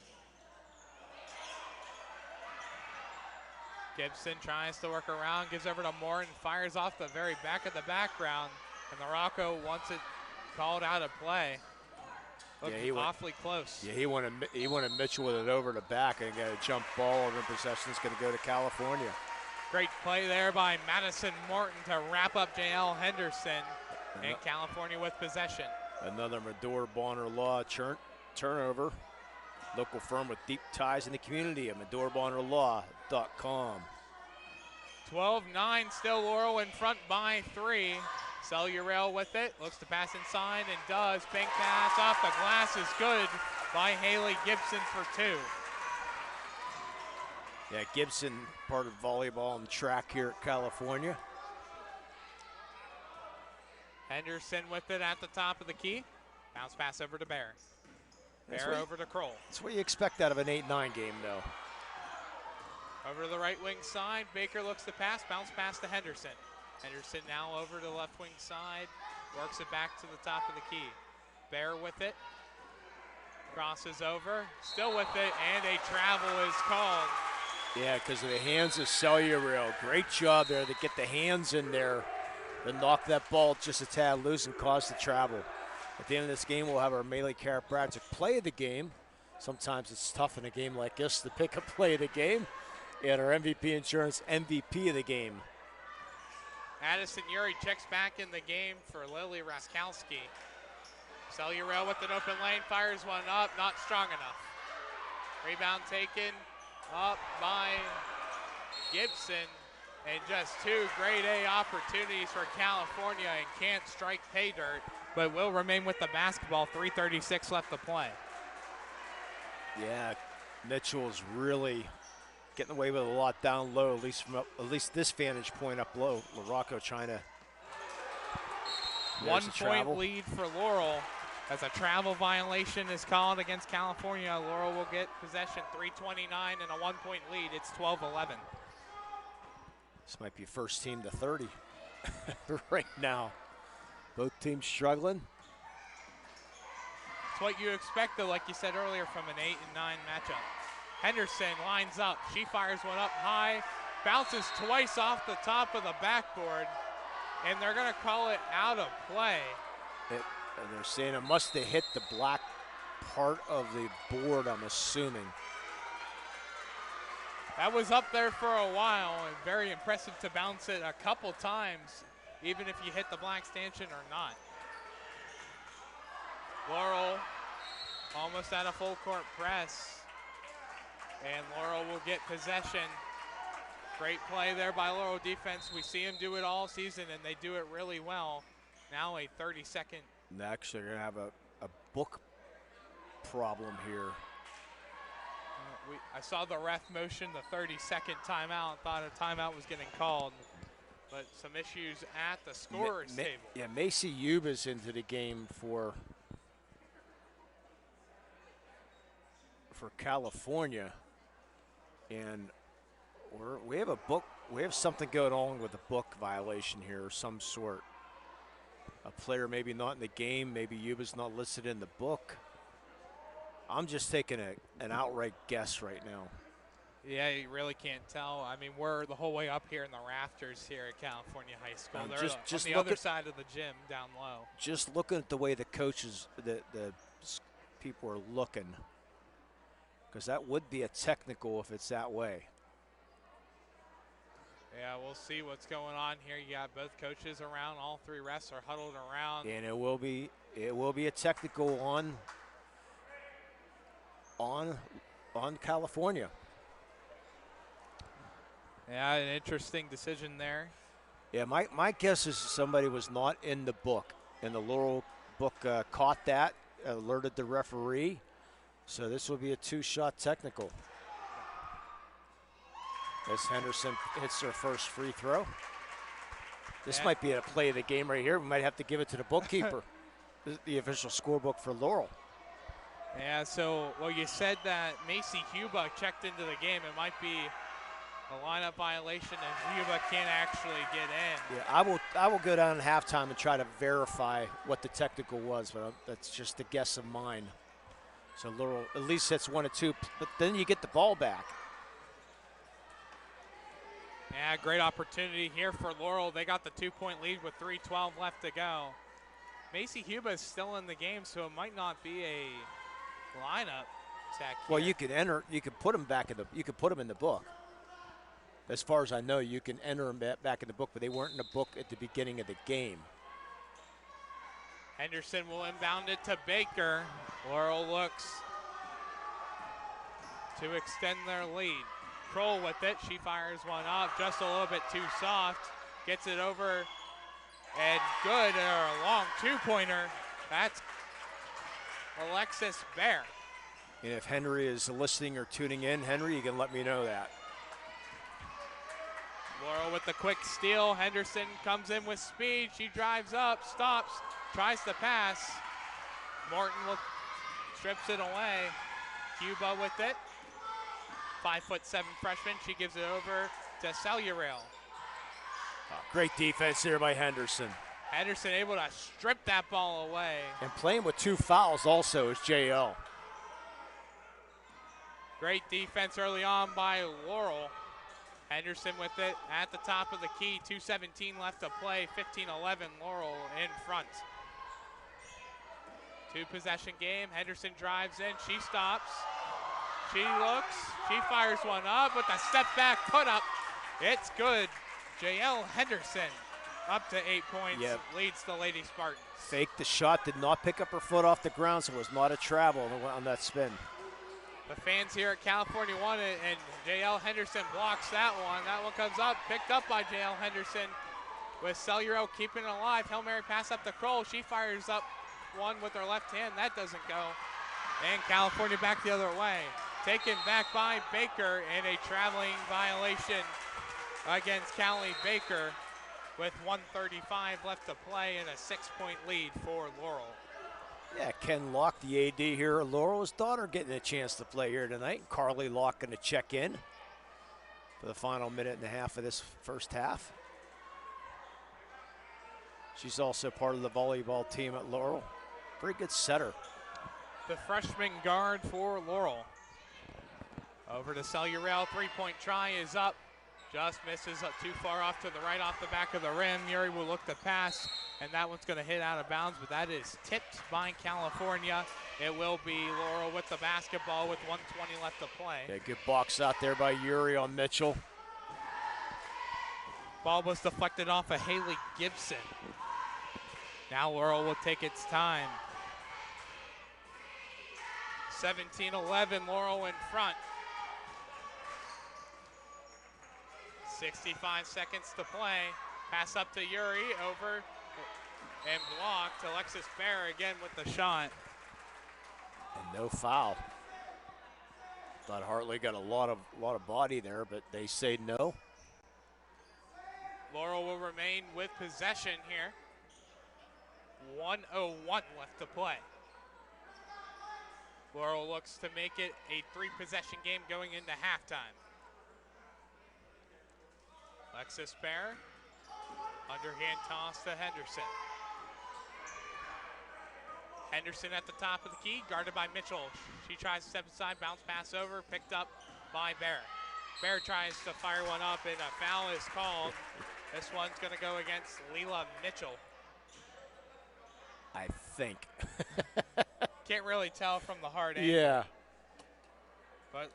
Gibson tries to work around, gives over to Morton, fires off the very back of the background, and LaRocco wants it called out of play. Looking awfully close. Yeah, he wanted Mitchell with it over the back and got a jump ball, and possession is going to go to California. Great play there by Madison Morton to wrap up J.L. Henderson, and California with possession. Another Medora Bonner Law turnover. Local firm with deep ties in the community at MedoraBonnerLaw.com. 12-9, still Laurel in front by 3. Cellurel with it, looks to pass inside and does. Pink pass off the glass is good by Haley Gibson for 2. Yeah, Gibson, part of volleyball and track here at California. Henderson with it at the top of the key. Bounce pass over to Bear. Bear over to Kroll. That's what you expect out of an 8-9 game, though. Over to the right wing side. Baker looks to pass. Bounce pass to Henderson. Henderson now over to the left wing side. Works it back to the top of the key. Bear with it. Crosses over. Still with it. And a travel is called. Yeah, because of the hands of Cellurel. Great job there to get the hands in there and knock that ball just a tad loose and cause the travel. At the end of this game, we'll have our Melee Chiropractic play of the game. Sometimes it's tough in a game like this to pick a play of the game. And our MVP Insurance MVP of the game. Addison Uri checks back in the game for Lily Raskowski. Cellurel with an open lane, fires one up, not strong enough. Rebound taken up by Gibson. And just 2 grade A opportunities for California and can't strike pay dirt, but will remain with the basketball. 3:36 left to play. Yeah, Mitchell's really getting away with a lot down low, at least this vantage point up low. LaRocco trying to. 1 point lead for Laurel as a travel violation is called against California. Laurel will get possession. 3:29 and a 1 point lead. It's 12-11. This might be first team to 30 right now. Both teams struggling. It's what you expect, though, like you said earlier, from an 8 and 9 matchup. Henderson lines up. She fires one up high, bounces twice off the top of the backboard, and they're going to call it out of play. And they're saying it must have hit the black part of the board, I'm assuming. That was up there for a while, and very impressive to bounce it a couple times, even if you hit the black stanchion or not. Laurel almost at a full court press, and Laurel will get possession. Great play there by Laurel defense. We see them do it all season, and they do it really well. Now a 30-second. Actually, they're going to have a book problem here. I saw the ref motion the 30-second timeout and thought a timeout was getting called, but some issues at the scorer's table. Yeah, Macy Yuba's into the game for California, and we have something going on with a book violation here of some sort. a player maybe not in the game, maybe Yuba's not listed in the book. I'm just taking an outright guess right now. Yeah, you really can't tell. I mean, we're the whole way up here in the rafters here at California High School. They're just on the other side of the gym down low. Just looking at the way the coaches, the people are looking, because that would be a technical if it's that way. Yeah, we'll see what's going on here. You got both coaches around. All three refs are huddled around. And it will be a technical on California. Yeah, an interesting decision there. Yeah, my guess is somebody was not in the book, and the Laurel book caught that, alerted the referee. So this will be a 2-shot technical. As Henderson hits her first free throw. This might be a play of the game right here. We might have to give it to the bookkeeper, the official scorebook for Laurel. Yeah, so, well, you said that Macy Huba checked into the game. It might be a lineup violation, and Huba can't actually get in. Yeah, I will go down at halftime and try to verify what the technical was, but that's just a guess of mine. So Laurel at least hits 1 or 2, but then you get the ball back. Yeah, great opportunity here for Laurel. They got the 2-point lead with 3:12 left to go. Macy Huba is still in the game, so it might not be a lineup tech. Well, you can put them back you can put them in the book. As far as I know, you can enter them back in the book, but they weren't in the book at the beginning of the game. Henderson will inbound it to Baker. Laurel looks to extend their lead. Kroll with it. She fires one up just a little bit too soft. Gets it over and good. A long 2-pointer. That's Alexis Bear. And if Henry is listening or tuning in, Henry, you can let me know that. Laurel with the quick steal. Henderson comes in with speed. She drives up, stops, tries to pass. Morton strips it away. Cuba with it. 5'7" freshman. She gives it over to Cellurail. Great defense here by Henderson. Henderson able to strip that ball away. And playing with 2 fouls also is JL. Great defense early on by Laurel. Henderson with it at the top of the key. 2:17 left to play. 15-11 Laurel in front. 2-possession game. Henderson drives in. She stops. She looks. She fires one up with a step back put up. It's good. JL Henderson up to 8 points. Yep. Leads the Lady Spartans. Faked the shot. Did not pick up her foot off the ground, so it was not a travel on that spin. The fans here at California want it, and JL Henderson blocks that one. That one comes up, picked up by JL Henderson with Celluro keeping it alive. Hail Mary pass up to Kroll. She fires up one with her left hand. That doesn't go. And California back the other way. Taken back by Baker, and a traveling violation against Callie Baker with 1:35 left to play and a 6-point lead for Laurel. Yeah, Ken Locke, the AD here at Laurel, his daughter getting a chance to play here tonight. Carly Locke going to check in for the final minute and a half of this first half. She's also part of the volleyball team at Laurel. Pretty good setter. The freshman guard for Laurel. Over to Cellurail, 3-point try is up. Just misses up too far off to the right off the back of the rim. Yuri will look to pass, and that one's going to hit out of bounds, but that is tipped by California. It will be Laurel with the basketball with 1:20 left to play. Yeah, good box out there by Yuri on Mitchell. Ball was deflected off of Haley Gibson. Now Laurel will take its time. 17-11, Laurel in front. 65 seconds to play. Pass up to Yuri, over and blocked. Alexis Bear again with the shot. And no foul. Thought Hartley got a lot of body there, but they say no. Laurel will remain with possession here. 1:01 left to play. Laurel looks to make it a 3-possession game going into halftime. Alexis Bear, underhand toss to Henderson. Henderson at the top of the key, guarded by Mitchell. She tries to step aside, bounce pass over, picked up by Bear. Bear tries to fire one up, and a foul is called. This one's going to go against Leela Mitchell. I think. Can't really tell from the hard angle. Yeah. But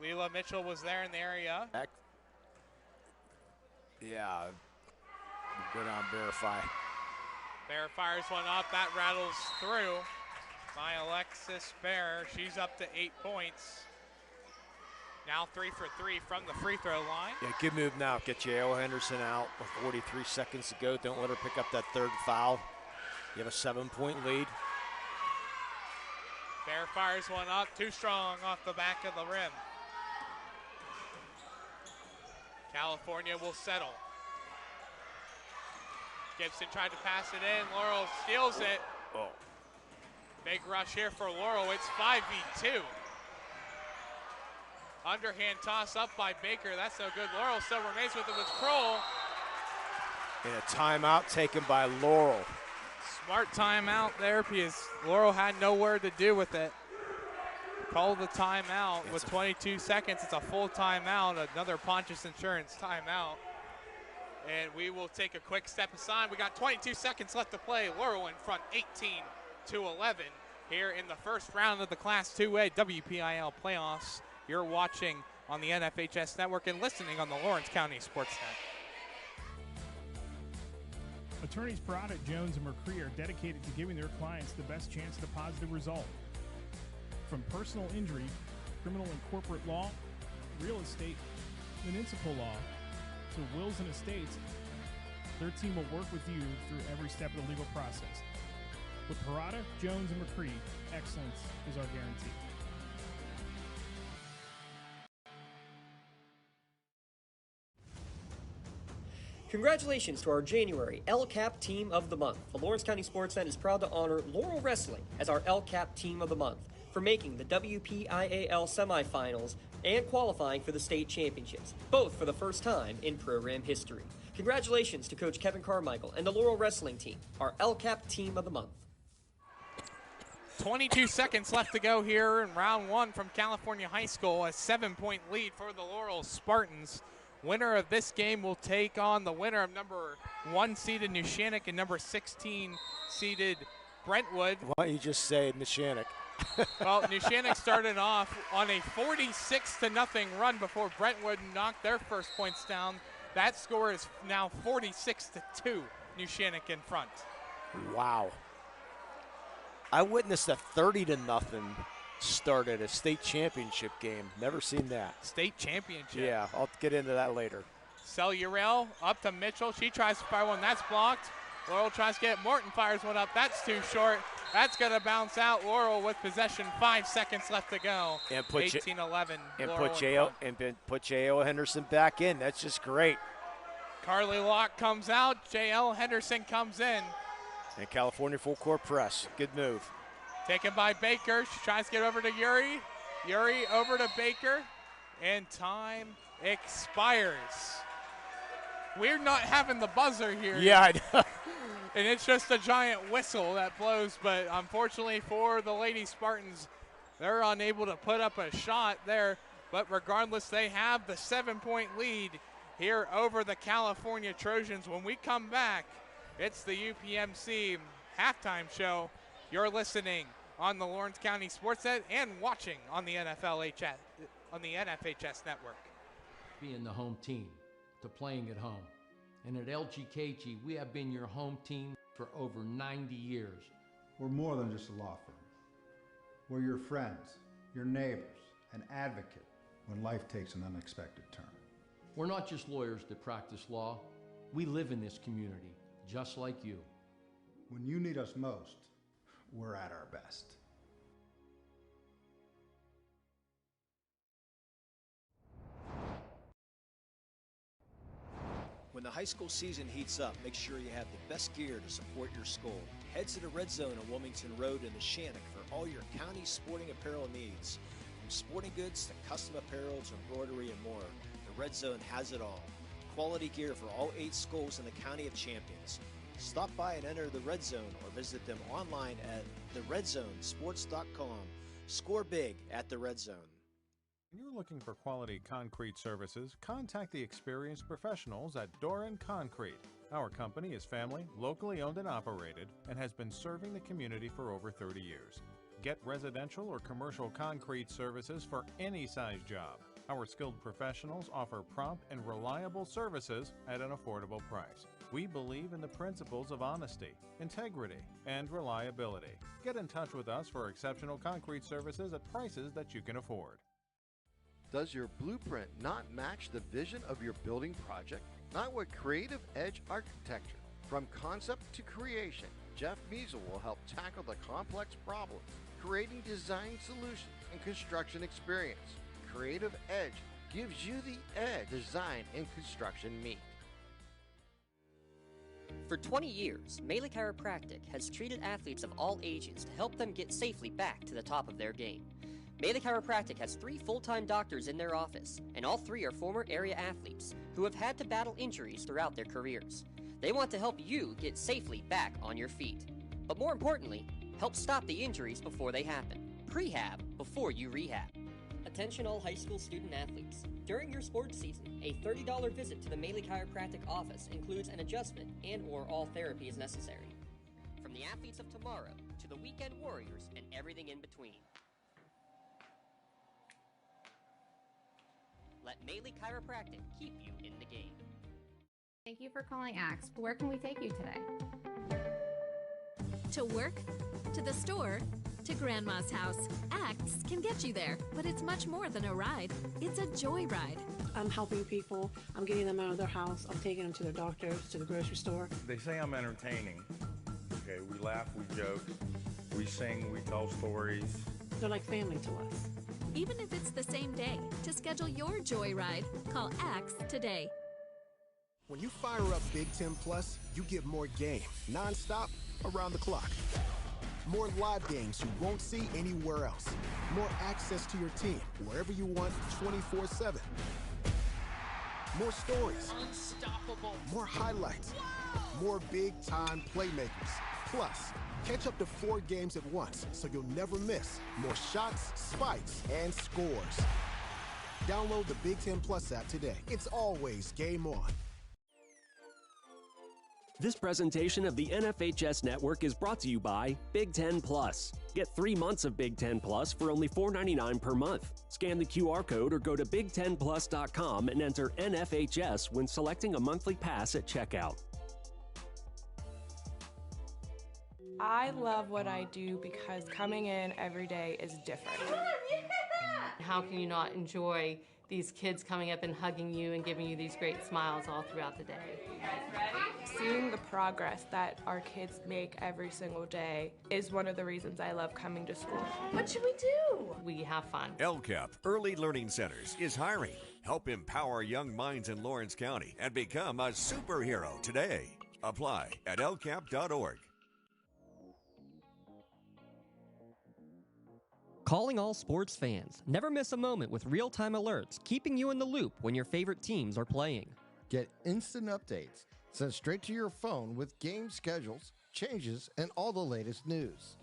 Leela Mitchell was there in the area. Yeah. Go down, verify. Bear fires one up. That rattles through by Alexis Bear. She's up to 8 points. Now 3 for 3 from the free throw line. Yeah, good move now. Get J.L. Henderson out with 43 seconds to go. Don't let her pick up that third foul. You have a 7-point lead. Bear fires one up. Too strong off the back of the rim. California will settle. Gibson tried to pass it in. Laurel steals it. Oh. Big rush here for Laurel. It's 5v2. Underhand toss up by Baker. That's no good. Laurel still remains with it with Kroll. And a timeout taken by Laurel. Smart timeout there because Laurel had nowhere to do with it. Call the timeout with 22 seconds. It's a full timeout. Another Pontius Insurance timeout. And we will take a quick step aside. We got 22 seconds left to play. Laurel in front 18-11 here in the first round of the Class 2A WPIAL playoffs. You're watching on the NFHS Network and listening on the Lawrence County SportsNet. Attorneys Parada, Jones, and McCree are dedicated to giving their clients the best chance at a positive result. From personal injury, criminal and corporate law, real estate, municipal law, to wills and estates, their team will work with you through every step of the legal process. With Parada, Jones, and McCree, excellence is our guarantee. Congratulations to our January LCAP Team of the Month. The Lawrence County SportsNet is proud to honor Laurel Wrestling as our LCAP Team of the Month for making the WPIAL semifinals and qualifying for the state championships, both for the first time in program history. Congratulations to Coach Kevin Carmichael and the Laurel Wrestling Team, our LCAP Team of the Month. 22 seconds left to go here in round one from California High School. A 7-point lead for the Laurel Spartans. Winner of this game will take on the winner of number 1 seeded Neshannock and number 16 seeded Brentwood. Why don't you just say Neshannock? Well, Neshannock started off on a 46-0 run before Brentwood knocked their first points down. That score is now 46-2, Neshannock in front. Wow. I witnessed a 30-0 start at a state championship game. Never seen that. State championship. Yeah, I'll get into that later. Cellurel up to Mitchell. She tries to fire one. That's blocked. Laurel tries to get Morton, fires one up. That's too short. That's going to bounce out. Laurel with possession. 5 seconds left to go. And put 18-11. And put J.L. Henderson back in. That's just great. Carly Locke comes out. J.L. Henderson comes in. And California full court press. Good move. Taken by Baker. She tries to get over to Yuri. Yuri over to Baker. And time expires. We're not having the buzzer here. Yeah, I know. And it's just a giant whistle that blows. But unfortunately for the Lady Spartans, they're unable to put up a shot there. But regardless, they have the 7-point lead here over the California Trojans. When we come back, it's the UPMC halftime show. You're listening on the Lawrence County SportsNet and watching on the NFHS network. Being the home team to playing at home. And at LGKG, we have been your home team for over 90 years. We're more than just a law firm. We're your friends, your neighbors, an advocate when life takes an unexpected turn. We're not just lawyers that practice law. We live in this community, just like you. When you need us most, we're at our best. When the high school season heats up, make sure you have the best gear to support your school. Head to the Red Zone on Wilmington Road in Neshannock for all your county sporting apparel needs. From sporting goods to custom apparel to embroidery and more, the Red Zone has it all. Quality gear for all 8 schools in the County of Champions. Stop by and enter the Red Zone or visit them online at theredzone.sports.com. Score big at the Red Zone. When you're looking for quality concrete services, contact the experienced professionals at Doran Concrete. Our company is family, locally owned and operated, and has been serving the community for over 30 years. Get residential or commercial concrete services for any size job. Our skilled professionals offer prompt and reliable services at an affordable price. We believe in the principles of honesty, integrity, and reliability. Get in touch with us for exceptional concrete services at prices that you can afford. Does your blueprint not match the vision of your building project? Not with Creative Edge Architecture. From concept to creation, Jeff Measle will help tackle the complex problems, creating design solutions and construction experience. Creative Edge gives you the edge design and construction meet. For 20 years, Melee Chiropractic has treated athletes of all ages to help them get safely back to the top of their game. Melee Chiropractic has 3 full-time doctors in their office, and all 3 are former area athletes who have had to battle injuries throughout their careers. They want to help you get safely back on your feet. But more importantly, help stop the injuries before they happen. Prehab before you rehab. Attention all high school student athletes. During your sports season, a $30 visit to the Melee Chiropractic office includes an adjustment and/or all therapy is necessary. From the athletes of tomorrow to the weekend warriors and everything in between. Let Melee Chiropractic keep you in the game. Thank you for calling Axe. Where can we take you today? To work, to the store, to Grandma's house. Axe can get you there, but it's much more than a ride. It's a joyride. I'm helping people. I'm getting them out of their house. I'm taking them to their doctors, to the grocery store. They say I'm entertaining. Okay, we laugh, we joke, we sing, we tell stories. They're like family to us. Even if it's the same day, to schedule your joyride, call Axe today. When you fire up Big Ten Plus, you get more game, non-stop, around the clock. More live games you won't see anywhere else. More access to your team, wherever you want, 24/7. More stories. Unstoppable. More highlights. Whoa! More big-time playmakers. Plus, catch up to 4 games at once, so you'll never miss more shots, spikes, and scores. Download the Big Ten Plus app today. It's always game on. This presentation of the NFHS Network is brought to you by Big Ten Plus. Get 3 months of Big Ten Plus for only $4.99 per month. Scan the QR code or go to big10plus.com and enter NFHS when selecting a monthly pass at checkout. I love what I do because coming in every day is different. How can you not enjoy these kids coming up and hugging you and giving you these great smiles all throughout the day? You guys ready? Seeing the progress that our kids make every single day is one of the reasons I love coming to school. What should we do? We have fun. LCAP Early Learning Centers is hiring. Help empower young minds in Lawrence County and become a superhero today. Apply at lcap.org. Calling all sports fans. Never miss a moment with real-time alerts, keeping you in the loop when your favorite teams are playing. Get instant updates sent straight to your phone with game schedules, changes, and all the latest news.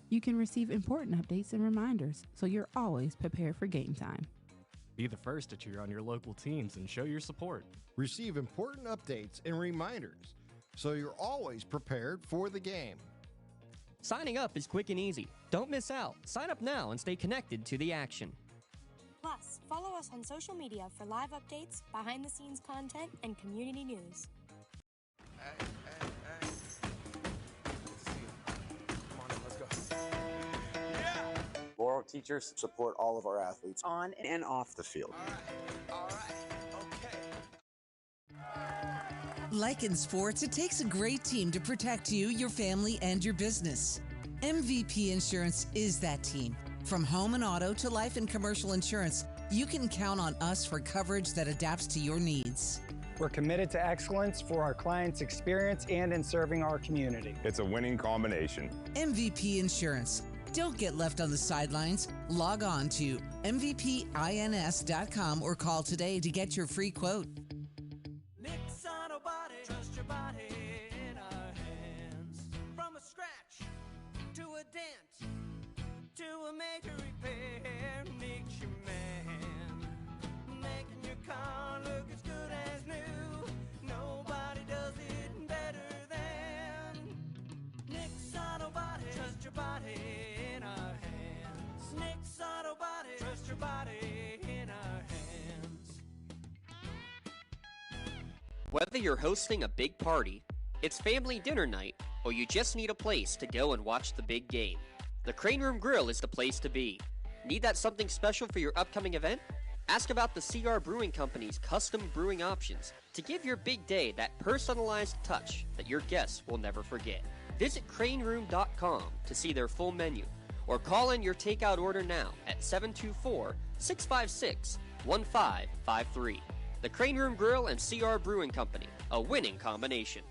You can receive important updates and reminders, so you're always prepared for game time. Be the first to cheer on your local teams and show your support. Receive important updates and reminders, so you're always prepared for the game. Signing up is quick and easy. Don't miss out. Sign up now and stay connected to the action. Plus, follow us on social media for live updates, behind-the-scenes content, and community news. Laurel teachers support all of our athletes on and off the field. Like in sports, it takes a great team to protect you, your family, and your business. MVP Insurance is that team. From home and auto to life and commercial insurance, you can count on us for coverage that adapts to your needs. We're committed to excellence for our clients' experience and in serving our community. It's a winning combination. MVP Insurance. Don't get left on the sidelines. Log on to mvpins.com or call today to get your free quote. Trust your body in our hands. From a scratch to a dent. a major repair makes you man, making your car look as good as new. Nobody does it better than Nick's Auto Body. Trust your body in our hands. Nick's Auto Body. Trust your body in our hands. Whether you're hosting a big party, it's family dinner night, or you just need a place to go and watch the big game, the Crane Room Grill is the place to be. Need that something special for your upcoming event? Ask about the CR Brewing Company's custom brewing options to give your big day that personalized touch that your guests will never forget. Visit craneroom.com to see their full menu, or call in your takeout order now at 724-656-1553. The Crane Room Grill and CR Brewing Company, a winning combination.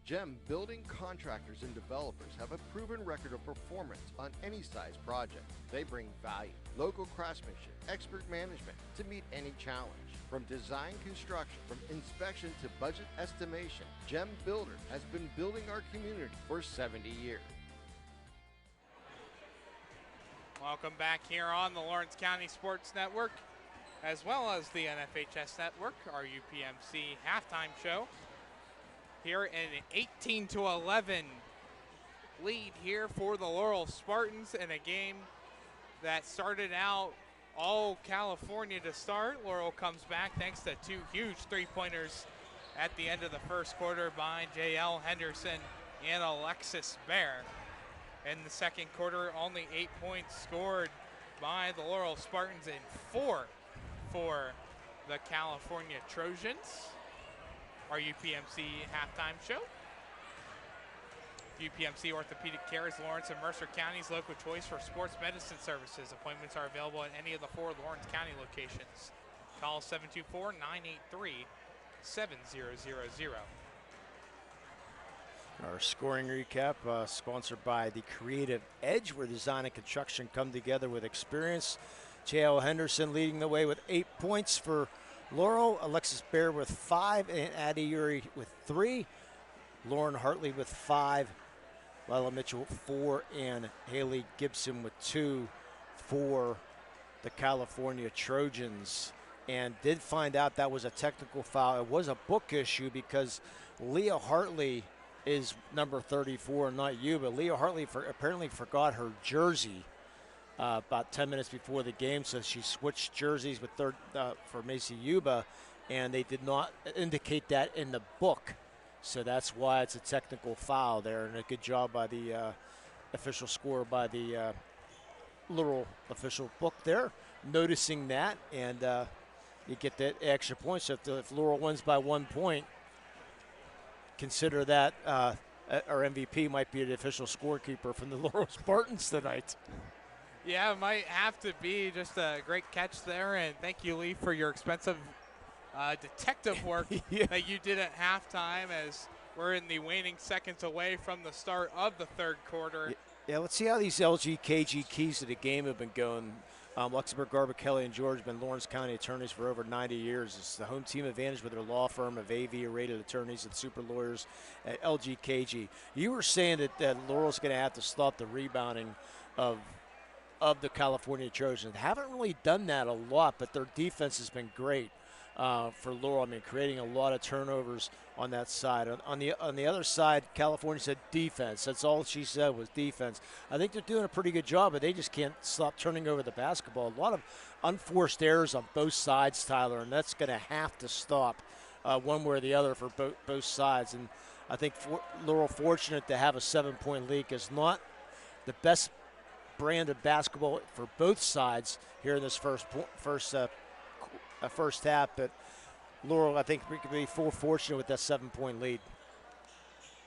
GEM building contractors and developers have a proven record of performance on any size project. They bring value, local craftsmanship, expert management to meet any challenge. From design construction, from inspection to budget estimation, GEM Builder has been building our community for 70 years. Welcome back here on the Lawrence County Sports Network, as well as the NFHS Network, our UPMC halftime show. Here an 18-11 lead here for the Laurel Spartans in a game that started out all California to start. Laurel comes back thanks to two huge three-pointers at the end of the first quarter by J.L. Henderson and Alexis Bear. In the second quarter, only 8 points scored by the Laurel Spartans and 4 for the California Trojans. Our UPMC halftime show. UPMC Orthopedic Care is Lawrence and Mercer County's local choice for sports medicine services. Appointments are available at any of the 4 Lawrence County locations. Call 724-983-7000. Our scoring recap sponsored by the Creative Edge, where design and construction come together with experience. J.L. Henderson leading the way with 8 points for Laurel, Alexis Bear with 5, and Addie Uri with 3. Lauren Hartley with 5, Lila Mitchell 4, and Haley Gibson with 2 for the California Trojans. And did find out that was a technical foul. It was a book issue because Leah Hartley is number 34 and not you, but Leah Hartley apparently forgot her jersey about 10 minutes before the game, so she switched jerseys with for Macy Yuba, and they did not indicate that in the book. So that's why it's a technical foul there, and a good job by the official score by the Laurel official book there, noticing that, and you get that extra point. So if Laurel wins by 1 point, consider that our MVP might be the official scorekeeper from the Laurel Spartans tonight. Yeah, it might have to be. Just a great catch there, and thank you, Lee, for your expensive detective work that you did at halftime as we're in the waning seconds away from the start of the third quarter. Yeah, let's see how these LGKG keys to the game have been going. Luxembourg, Garber, Kelly, and George have been Lawrence County attorneys for over 90 years. It's the home team advantage with their law firm of AV-rated attorneys and super lawyers at LGKG. You were saying that Laurel's going to have to stop the rebounding of the California Trojans. They haven't really done that a lot, but their defense has been great for Laurel. I mean, creating a lot of turnovers on that side. On the other side, California said defense. That's all she said was defense. I think they're doing a pretty good job, but they just can't stop turning over the basketball. A lot of unforced errors on both sides, Tyler, and that's going to have to stop one way or the other for both sides. And I think Laurel fortunate to have a 7-point lead is not the best brand of basketball for both sides here in this first half, but Laurel, I think we could be full fortunate with that 7-point lead.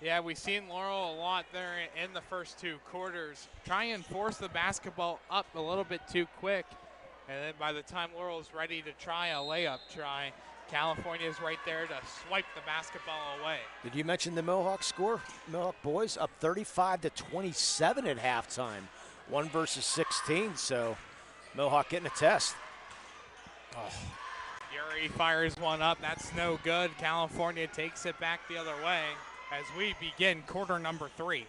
Yeah, we've seen Laurel a lot there in the first 2 quarters. Try and force the basketball up a little bit too quick, and then by the time Laurel's ready to try a layup try, California's right there to swipe the basketball away. Did you mention the Mohawk score? Mohawk boys up 35-27 at halftime. 1 versus 16, so Mohawk getting a test. Oh. Yuri fires one up. That's no good. California takes it back the other way as we begin quarter number 3.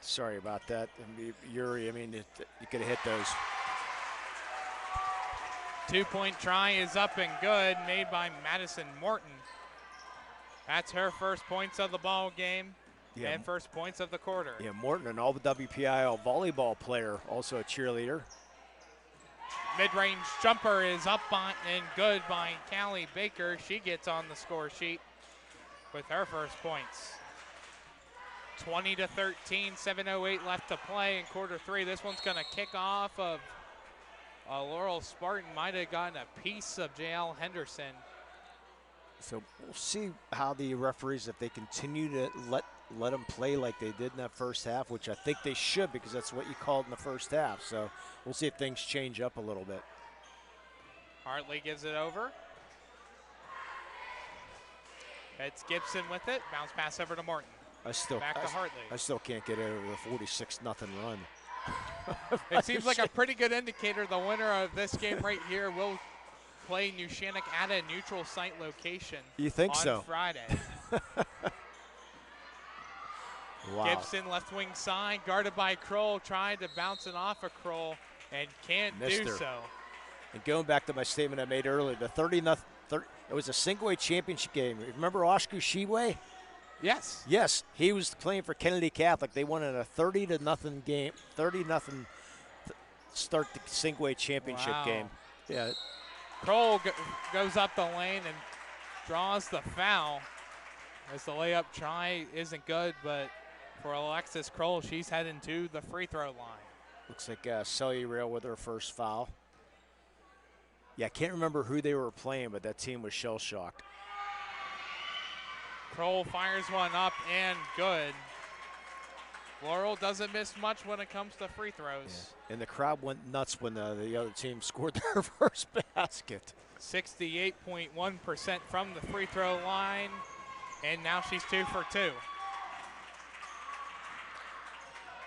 Sorry about that. Yuri, I mean, you could have hit those. 2-point try is up and good, made by Madison Morton. That's her first points of the ball game and first points of the quarter. Yeah, Morton, an all WPIAL volleyball player, also a cheerleader. Mid-range jumper is up and good by Callie Baker. She gets on the score sheet with her first points. 20-13, 7:08 left to play in quarter 3. This one's going to kick off of Laurel Spartan. Might have gotten a piece of J.L. Henderson. So we'll see how the referees, if they continue to let them play like they did in that first half, which I think they should because that's what you called in the first half. So we'll see if things change up a little bit. Hartley gives it over. It's Gibson with it. Bounce pass over to Morton. Back to Hartley. I still can't get over the 46-0 run. It seems like a pretty good indicator. The winner of this game right here will play New Shannock at a neutral site location. You think on so? Friday. Wow. Gibson left wing side, guarded by Kroll, trying to bounce it off of Kroll and can't Missed do her. so. And going back to my statement I made earlier, the 30-0, it was a single-way championship game. Remember Oshku Shiwe? Yes. Yes, he was playing for Kennedy Catholic. They won in a 30-0 game, 30-0 start the single-way championship game. Yeah. Kroll goes up the lane and draws the foul as the layup try isn't good, but for Alexis Kroll, she's heading to the free throw line. Looks like Cellular with her first foul. Yeah, I can't remember who they were playing, but that team was shell-shocked. Kroll fires one up and good. Laurel doesn't miss much when it comes to free throws. Yeah. And the crowd went nuts when the other team scored their first basket. 68.1% from the free throw line, and now she's 2 for 2.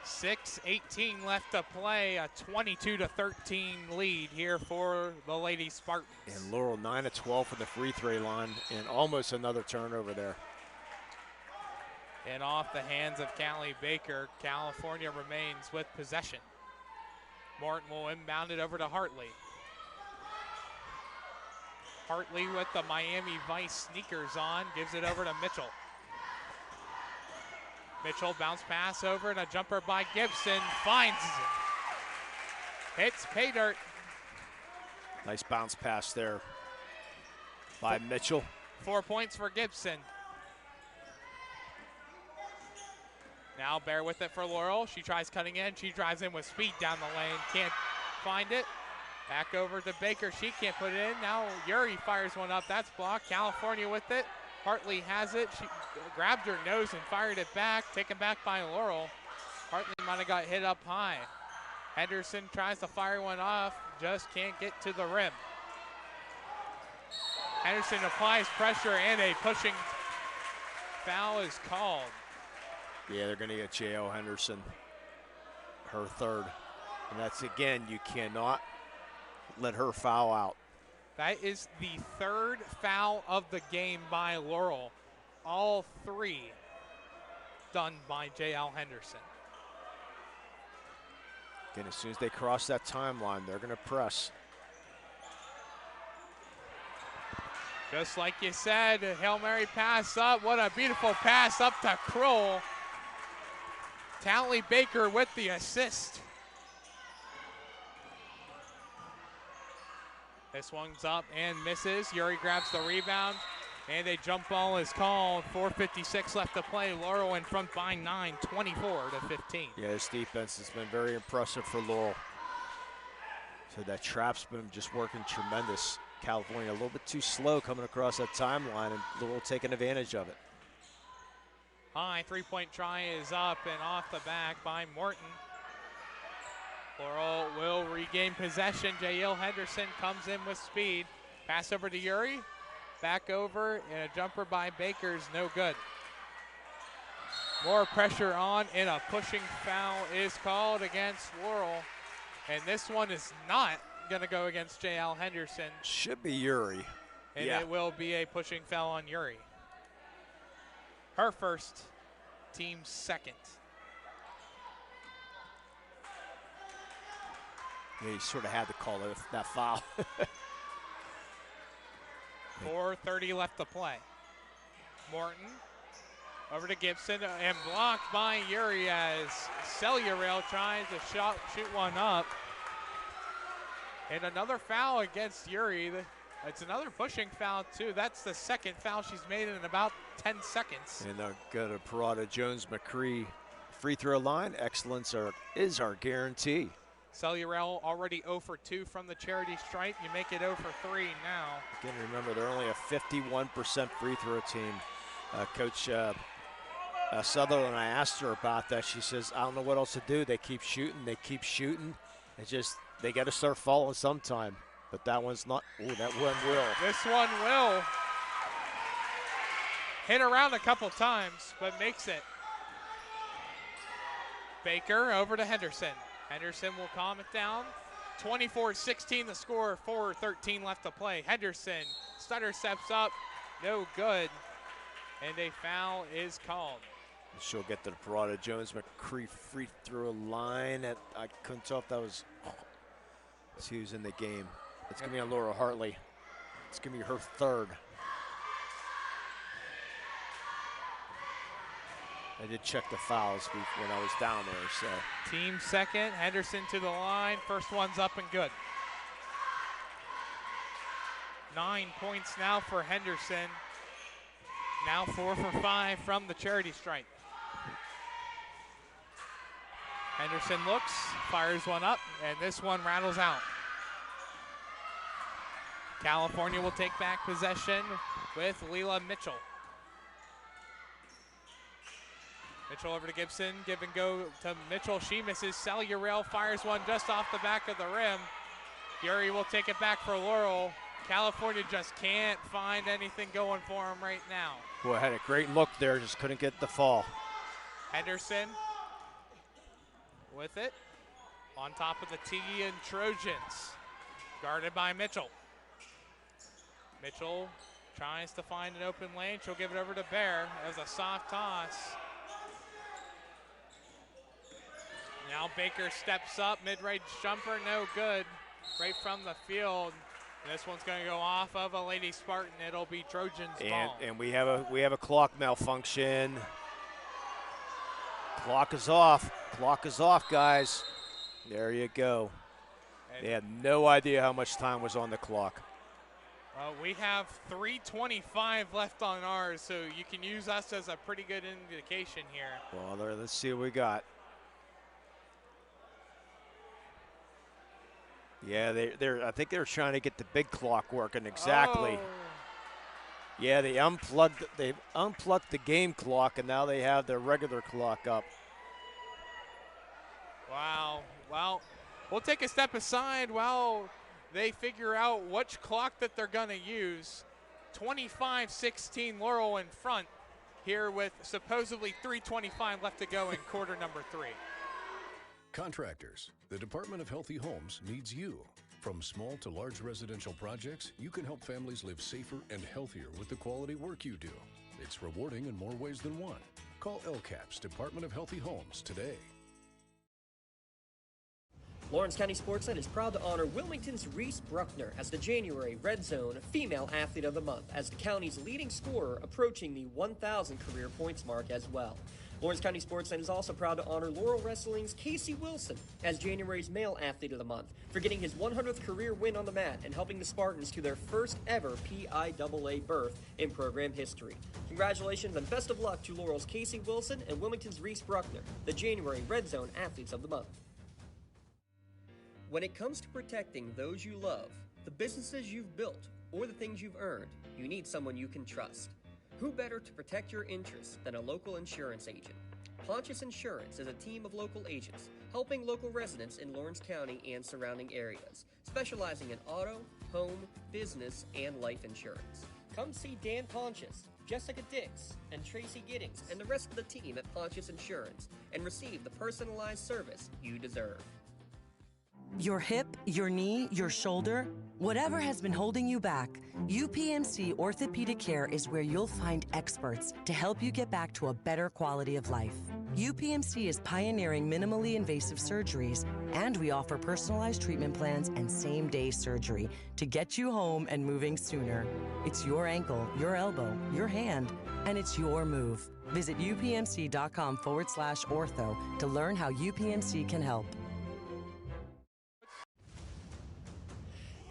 6:18 left to play, a 22-13 lead here for the Lady Spartans. And Laurel 9 of 12 from the free throw line, and almost another turnover there. And off the hands of Callie Baker, California remains with possession. Morton will inbound it over to Hartley. Hartley with the Miami Vice sneakers on, gives it over to Mitchell. Mitchell bounce pass over and a jumper by Gibson, finds it. Hits pay dirt. Nice bounce pass there by Mitchell. 4 points for Gibson. Now bear with it for Laurel. She tries cutting in. She drives in with speed down the lane. Can't find it. Back over to Baker. She can't put it in. Now Yuri fires one up. That's blocked. California with it. Hartley has it. She grabbed her nose and fired it back. Taken back by Laurel. Hartley might have got hit up high. Henderson tries to fire one off. Just can't get to the rim. Henderson applies pressure and a pushing foul is called. Yeah, they're going to get J.L. Henderson, her third. And that's, again, you cannot let her foul out. That is the third foul of the game by Laurel. All 3 done by J.L. Henderson. Again, as soon as they cross that timeline, they're going to press. Just like you said, Hail Mary pass up. What a beautiful pass up to Kroll. Callie Baker with the assist. This one's up and misses. Yuri grabs the rebound, and a jump ball is called. 4:56 left to play. Laurel in front by 9, 24-15. Yeah, this defense has been very impressive for Laurel. So that trap's been just working tremendous. California a little bit too slow coming across that timeline, and Laurel taking advantage of it. High 3-point try is up and off the back by Morton. Laurel will regain possession. J.L. Henderson comes in with speed. Pass over to Yuri. Back over, and a jumper by Baker's no good. More pressure on, and a pushing foul is called against Laurel. And this one is not going to go against J.L. Henderson. Should be Yuri. And it will be a pushing foul on Yuri. Her first, team second. Yeah, you sort of had to call that foul. 4:30 left to play. Morton over to Gibson and blocked by Yuri as Cellurel tries to shoot one up. And another foul against Yuri. It's another pushing foul, too. That's the second foul she's made in about 10 seconds. And they'll go to Parada Jones-McCree free throw line. Excellence is our guarantee. Cellurel already 0 for 2 from the charity stripe. You make it 0 for 3 now. Again, remember, they're only a 51% free throw team. Coach Sutherland, I asked her about that. She says, I don't know what else to do. They keep shooting. It's just, they got to start falling sometime. But that one's not. Ooh, that one will. This one will. Hit around a couple times, but makes it. Baker over to Henderson. Henderson will calm it down. 24-16 the score, 4:13 left to play. Henderson, stutter steps up, no good. And a foul is called. She'll get to the Parada Jones-McCree free throw line. I couldn't tell if that was who's in the game. It's going to be on Laura Hartley. It's going to be her third. I did check the fouls when I was down there. So team second, Henderson to the line. First one's up and good. 9 points now for Henderson. Now 4 for 5 from the charity stripe. Henderson looks, fires one up, and this one rattles out. California will take back possession with Leela Mitchell. Mitchell over to Gibson, give and go to Mitchell. She misses. Cellurel fires one just off the back of the rim. Yuri will take it back for Laurel. California just can't find anything going for him right now. Boy, had a great look there, just couldn't get the fall. Henderson with it on top of the T and Trojans. Guarded by Mitchell. Mitchell tries to find an open lane. She'll give it over to Bear as a soft toss. Now Baker steps up, mid-range jumper, no good. Right from the field. This one's going to go off of a Lady Spartan. It'll be Trojans ball. And we have a clock malfunction. Clock is off. Clock is off, guys. There you go. And they had no idea how much time was on the clock. We have 3:25 left on ours, so you can use us as a pretty good indication here. Well, let's see what we got. Yeah, I think they're trying to get the big clock working exactly. Oh. Yeah, they unplugged the game clock, and now they have their regular clock up. Wow. Well, we'll take a step aside while they figure out which clock that they're going to use. 25-16 Laurel in front here with supposedly 3:25 left to go in quarter number 3. Contractors, the Department of Healthy Homes needs you. From small to large residential projects, you can help families live safer and healthier with the quality work you do. It's rewarding in more ways than one. Call LCAP's Department of Healthy Homes today. Lawrence County SportsNet is proud to honor Wilmington's Reese Bruckner as the January Red Zone Female Athlete of the Month, as the county's leading scorer, approaching the 1,000 career points mark as well. Lawrence County SportsNet is also proud to honor Laurel Wrestling's Casey Wilson as January's Male Athlete of the Month for getting his 100th career win on the mat and helping the Spartans to their first ever PIAA berth in program history. Congratulations and best of luck to Laurel's Casey Wilson and Wilmington's Reese Bruckner, the January Red Zone Athletes of the Month. When it comes to protecting those you love, the businesses you've built, or the things you've earned, you need someone you can trust. Who better to protect your interests than a local insurance agent? Pontius Insurance is a team of local agents helping local residents in Lawrence County and surrounding areas, specializing in auto, home, business, and life insurance. Come see Dan Pontius, Jessica Dix, and Tracy Giddings, and the rest of the team at Pontius Insurance, and receive the personalized service you deserve. Your hip, your knee, your shoulder, whatever has been holding you back, UPMC Orthopedic Care is where you'll find experts to help you get back to a better quality of life. UPMC is pioneering minimally invasive surgeries And we offer personalized treatment plans and same-day surgery to get you home and moving sooner. It's your ankle, your elbow, your hand, and it's your move. Visit upmc.com/ortho to learn how UPMC can help.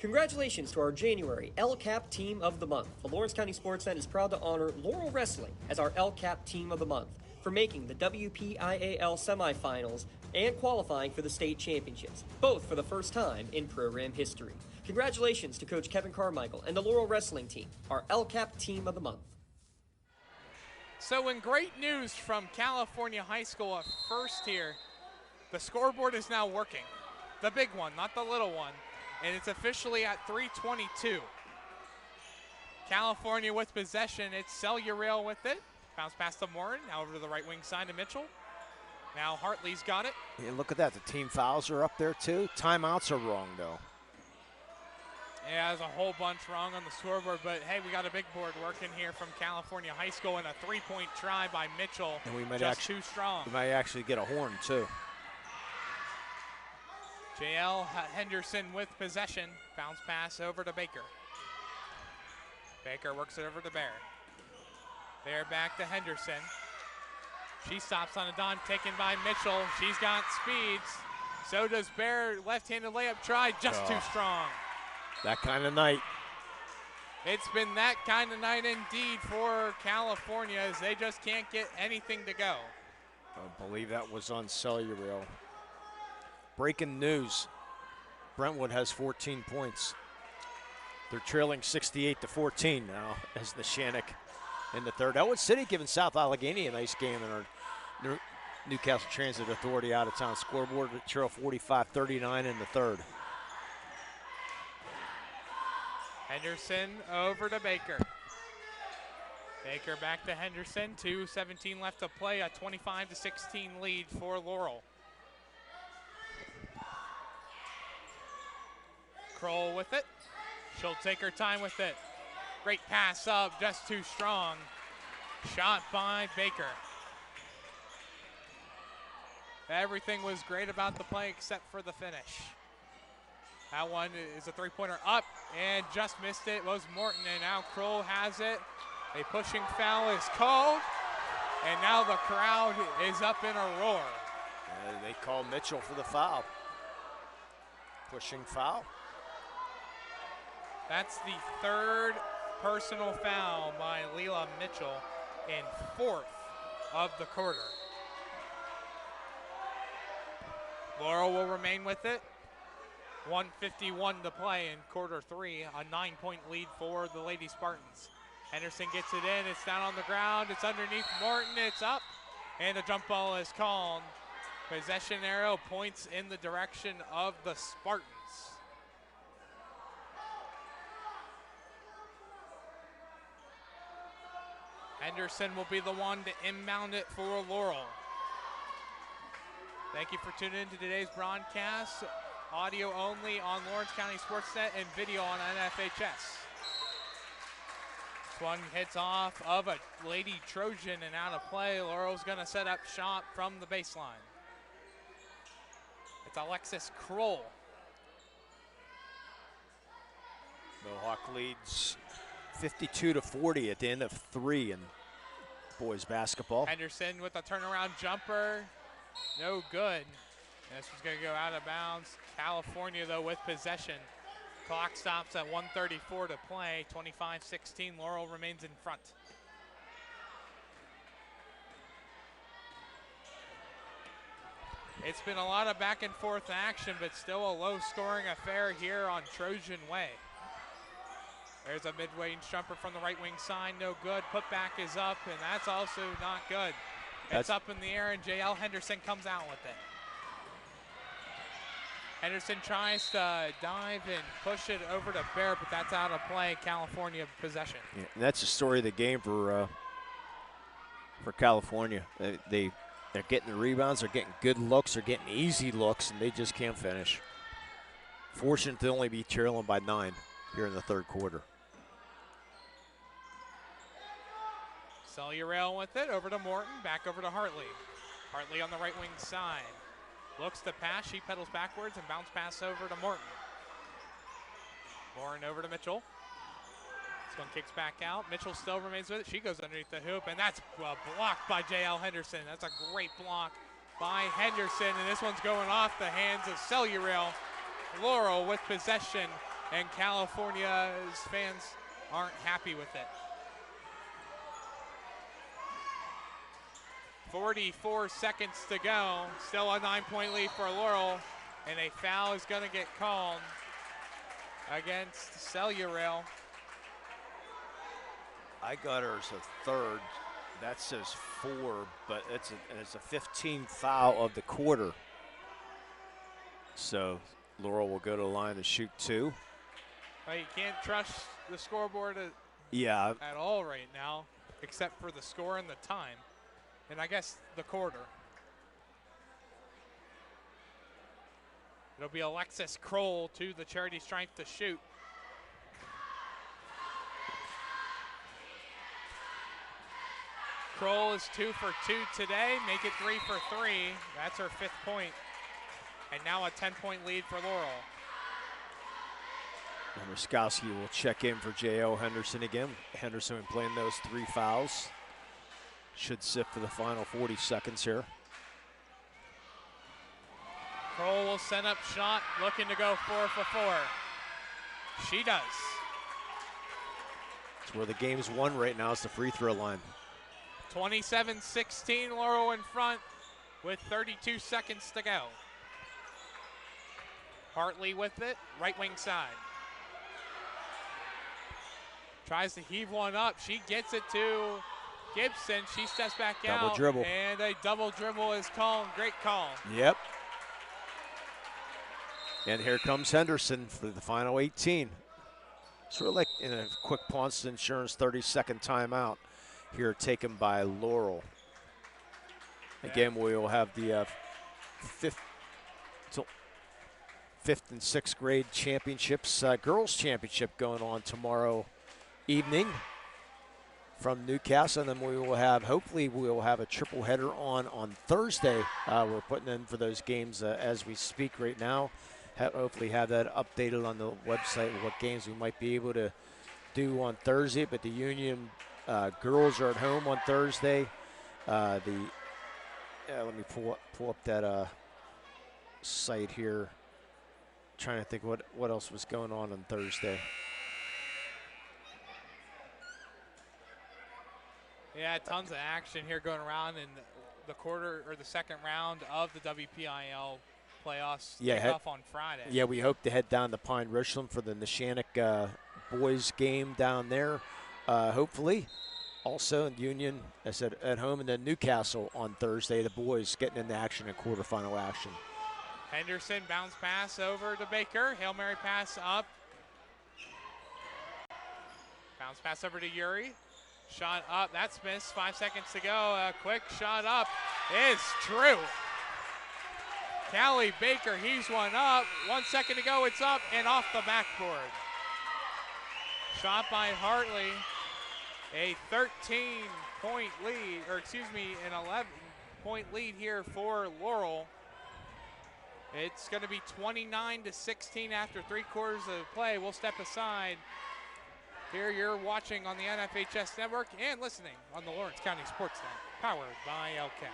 Congratulations to our January LCAP Team of the Month. The Lawrence County SportsNet is proud to honor Laurel Wrestling as our LCAP Team of the Month for making the WPIAL semifinals and qualifying for the state championships, both for the first time in program history. Congratulations to Coach Kevin Carmichael and the Laurel Wrestling Team, our LCAP Team of the Month. So in great news from California High School at first here, the scoreboard is now working. The big one, not the little one. And it's officially at 3:22. California with possession. It's Cellureal with it. Bounce past to Morin. Now over to the right wing side to Mitchell. Now Hartley's got it. Yeah, look at that. The team fouls are up there too. Timeouts are wrong though. Yeah, there's a whole bunch wrong on the scoreboard, but hey, we got a big board working here from California High School and a three-point try by Mitchell. And we might just too strong. We might actually get a horn too. JL Henderson with possession. Bounce pass over to Baker. Baker works it over to Bear. Bear back to Henderson. She stops on a dime taken by Mitchell. She's got speeds. So does Bear. Left-handed layup try, just too strong. That kind of night. It's been that kind of night indeed for California as they just can't get anything to go. I believe that was on Cellureal. Breaking news, Brentwood has 14 points. They're trailing 68-14 now as the Shannock in the third. Elwood City giving South Allegheny a nice game in our Newcastle Transit Authority out of town scoreboard. Trail 45-39 in the third. Henderson over to Baker. Baker back to Henderson. 2:17 left to play. A 25-16 lead for Laurel. Kroll with it. She'll take her time with it. Great pass up, just too strong. Shot by Baker. Everything was great about the play except for the finish. That one is a three-pointer up and just missed it. It was Morton, and now Kroll has it. A pushing foul is called, and now the crowd is up in a roar. They call Mitchell for the foul. Pushing foul. That's the third personal foul by Leela Mitchell and fourth of the quarter. Laurel will remain with it. 1:51 to play in quarter three, a 9-point lead for the Lady Spartans. Henderson gets it in, it's down on the ground, it's underneath Morton, it's up, and a jump ball is called. Possession arrow points in the direction of the Spartans. Henderson will be the one to inbound it for Laurel. Thank you for tuning in to today's broadcast. Audio only on Lawrence County SportsNet and video on NFHS. This one hits off of a Lady Trojan and out of play. Laurel's going to set up shot from the baseline. It's Alexis Kroll. Mohawk leads 52-40 at the end of three in boys basketball. Henderson with a turnaround jumper. No good. This one's going to go out of bounds. California, though, with possession. Clock stops at 1:34 to play. 25-16. Laurel remains in front. It's been a lot of back and forth action, but still a low-scoring affair here on Trojan Way. There's a mid-range jumper from the right wing side. No good. Putback is up, and that's also not good. It's up in the air, and JL Henderson comes out with it. Henderson tries to dive and push it over to Bear, but that's out of play. California possession. Yeah, and that's the story of the game for California. They're getting the rebounds, they're getting good looks, they're getting easy looks, and they just can't finish. Fortunate to only be trailing by 9 here in the third quarter. Cellureal with it, over to Morton, back over to Hartley. Hartley on the right wing side. Looks to pass. She pedals backwards and bounce pass over to Morton. Lauren over to Mitchell. This one kicks back out. Mitchell still remains with it. She goes underneath the hoop, and that's blocked by J.L. Henderson. That's a great block by Henderson, and this one's going off the hands of Cellurail. Laurel with possession, and California's fans aren't happy with it. 44 seconds to go. Still a 9-point lead for Laurel, and a foul is going to get called against Cellurail. I got her as a third. That says 4, but it's a 15th foul of the quarter. So Laurel will go to the line to shoot 2. Well, you can't trust the scoreboard at all right now, except for the score and the time, and I guess the quarter. It'll be Alexis Kroll to the charity stripe to shoot. Kroll is 2 for 2 today. Make it 3 for 3. That's her 5th point. And now a 10-point lead for Laurel. And Ruskowski will check in for J.O. Henderson again. Henderson playing those 3 fouls. Should sit for the final 40 seconds here. Kroll will send up shot, looking to go 4 for 4. She does. It's where the game's won right now is the free throw line. 27-16, Laurel in front with 32 seconds to go. Hartley with it, right wing side. Tries to heave one up. She gets it to Gibson. She steps back out. Double dribble. And a double dribble is called. Great call. Yep. And here comes Henderson for the final 18. Sort of like in a quick Ponce Insurance 30-second timeout here taken by Laurel. Again, we will have the fifth and sixth grade championships, girls championship going on tomorrow evening from Newcastle, and then we will have, hopefully we will have a triple header on Thursday. We're putting in for those games as we speak right now. Hopefully have that updated on the website, what games we might be able to do on Thursday, but the Union girls are at home on Thursday. Let me pull up that site here. Trying to think what else was going on Thursday. Yeah, tons of action here going around in the quarter or the second round of the WPIAL playoffs. Yeah, off on Friday. Yeah, we hope to head down to Pine Richland for the Neshannock boys game down there. Hopefully, also in Union, I said at home, and then Newcastle on Thursday. The boys getting into action in quarterfinal action. Henderson bounce pass over to Baker. Hail Mary pass up. Bounce pass over to Yuri. Shot up, that's missed. 5 seconds to go. A quick shot up is true. Callie Baker, he's one up. 1 second to go, it's up and off the backboard. Shot by Hartley. A 13-point lead, or excuse me, an 11-point lead here for Laurel. It's going to be 29-16 after 3 quarters of play. We'll step aside. Here you're watching on the NFHS Network and listening on the Lawrence County SportsNet, powered by LCAP.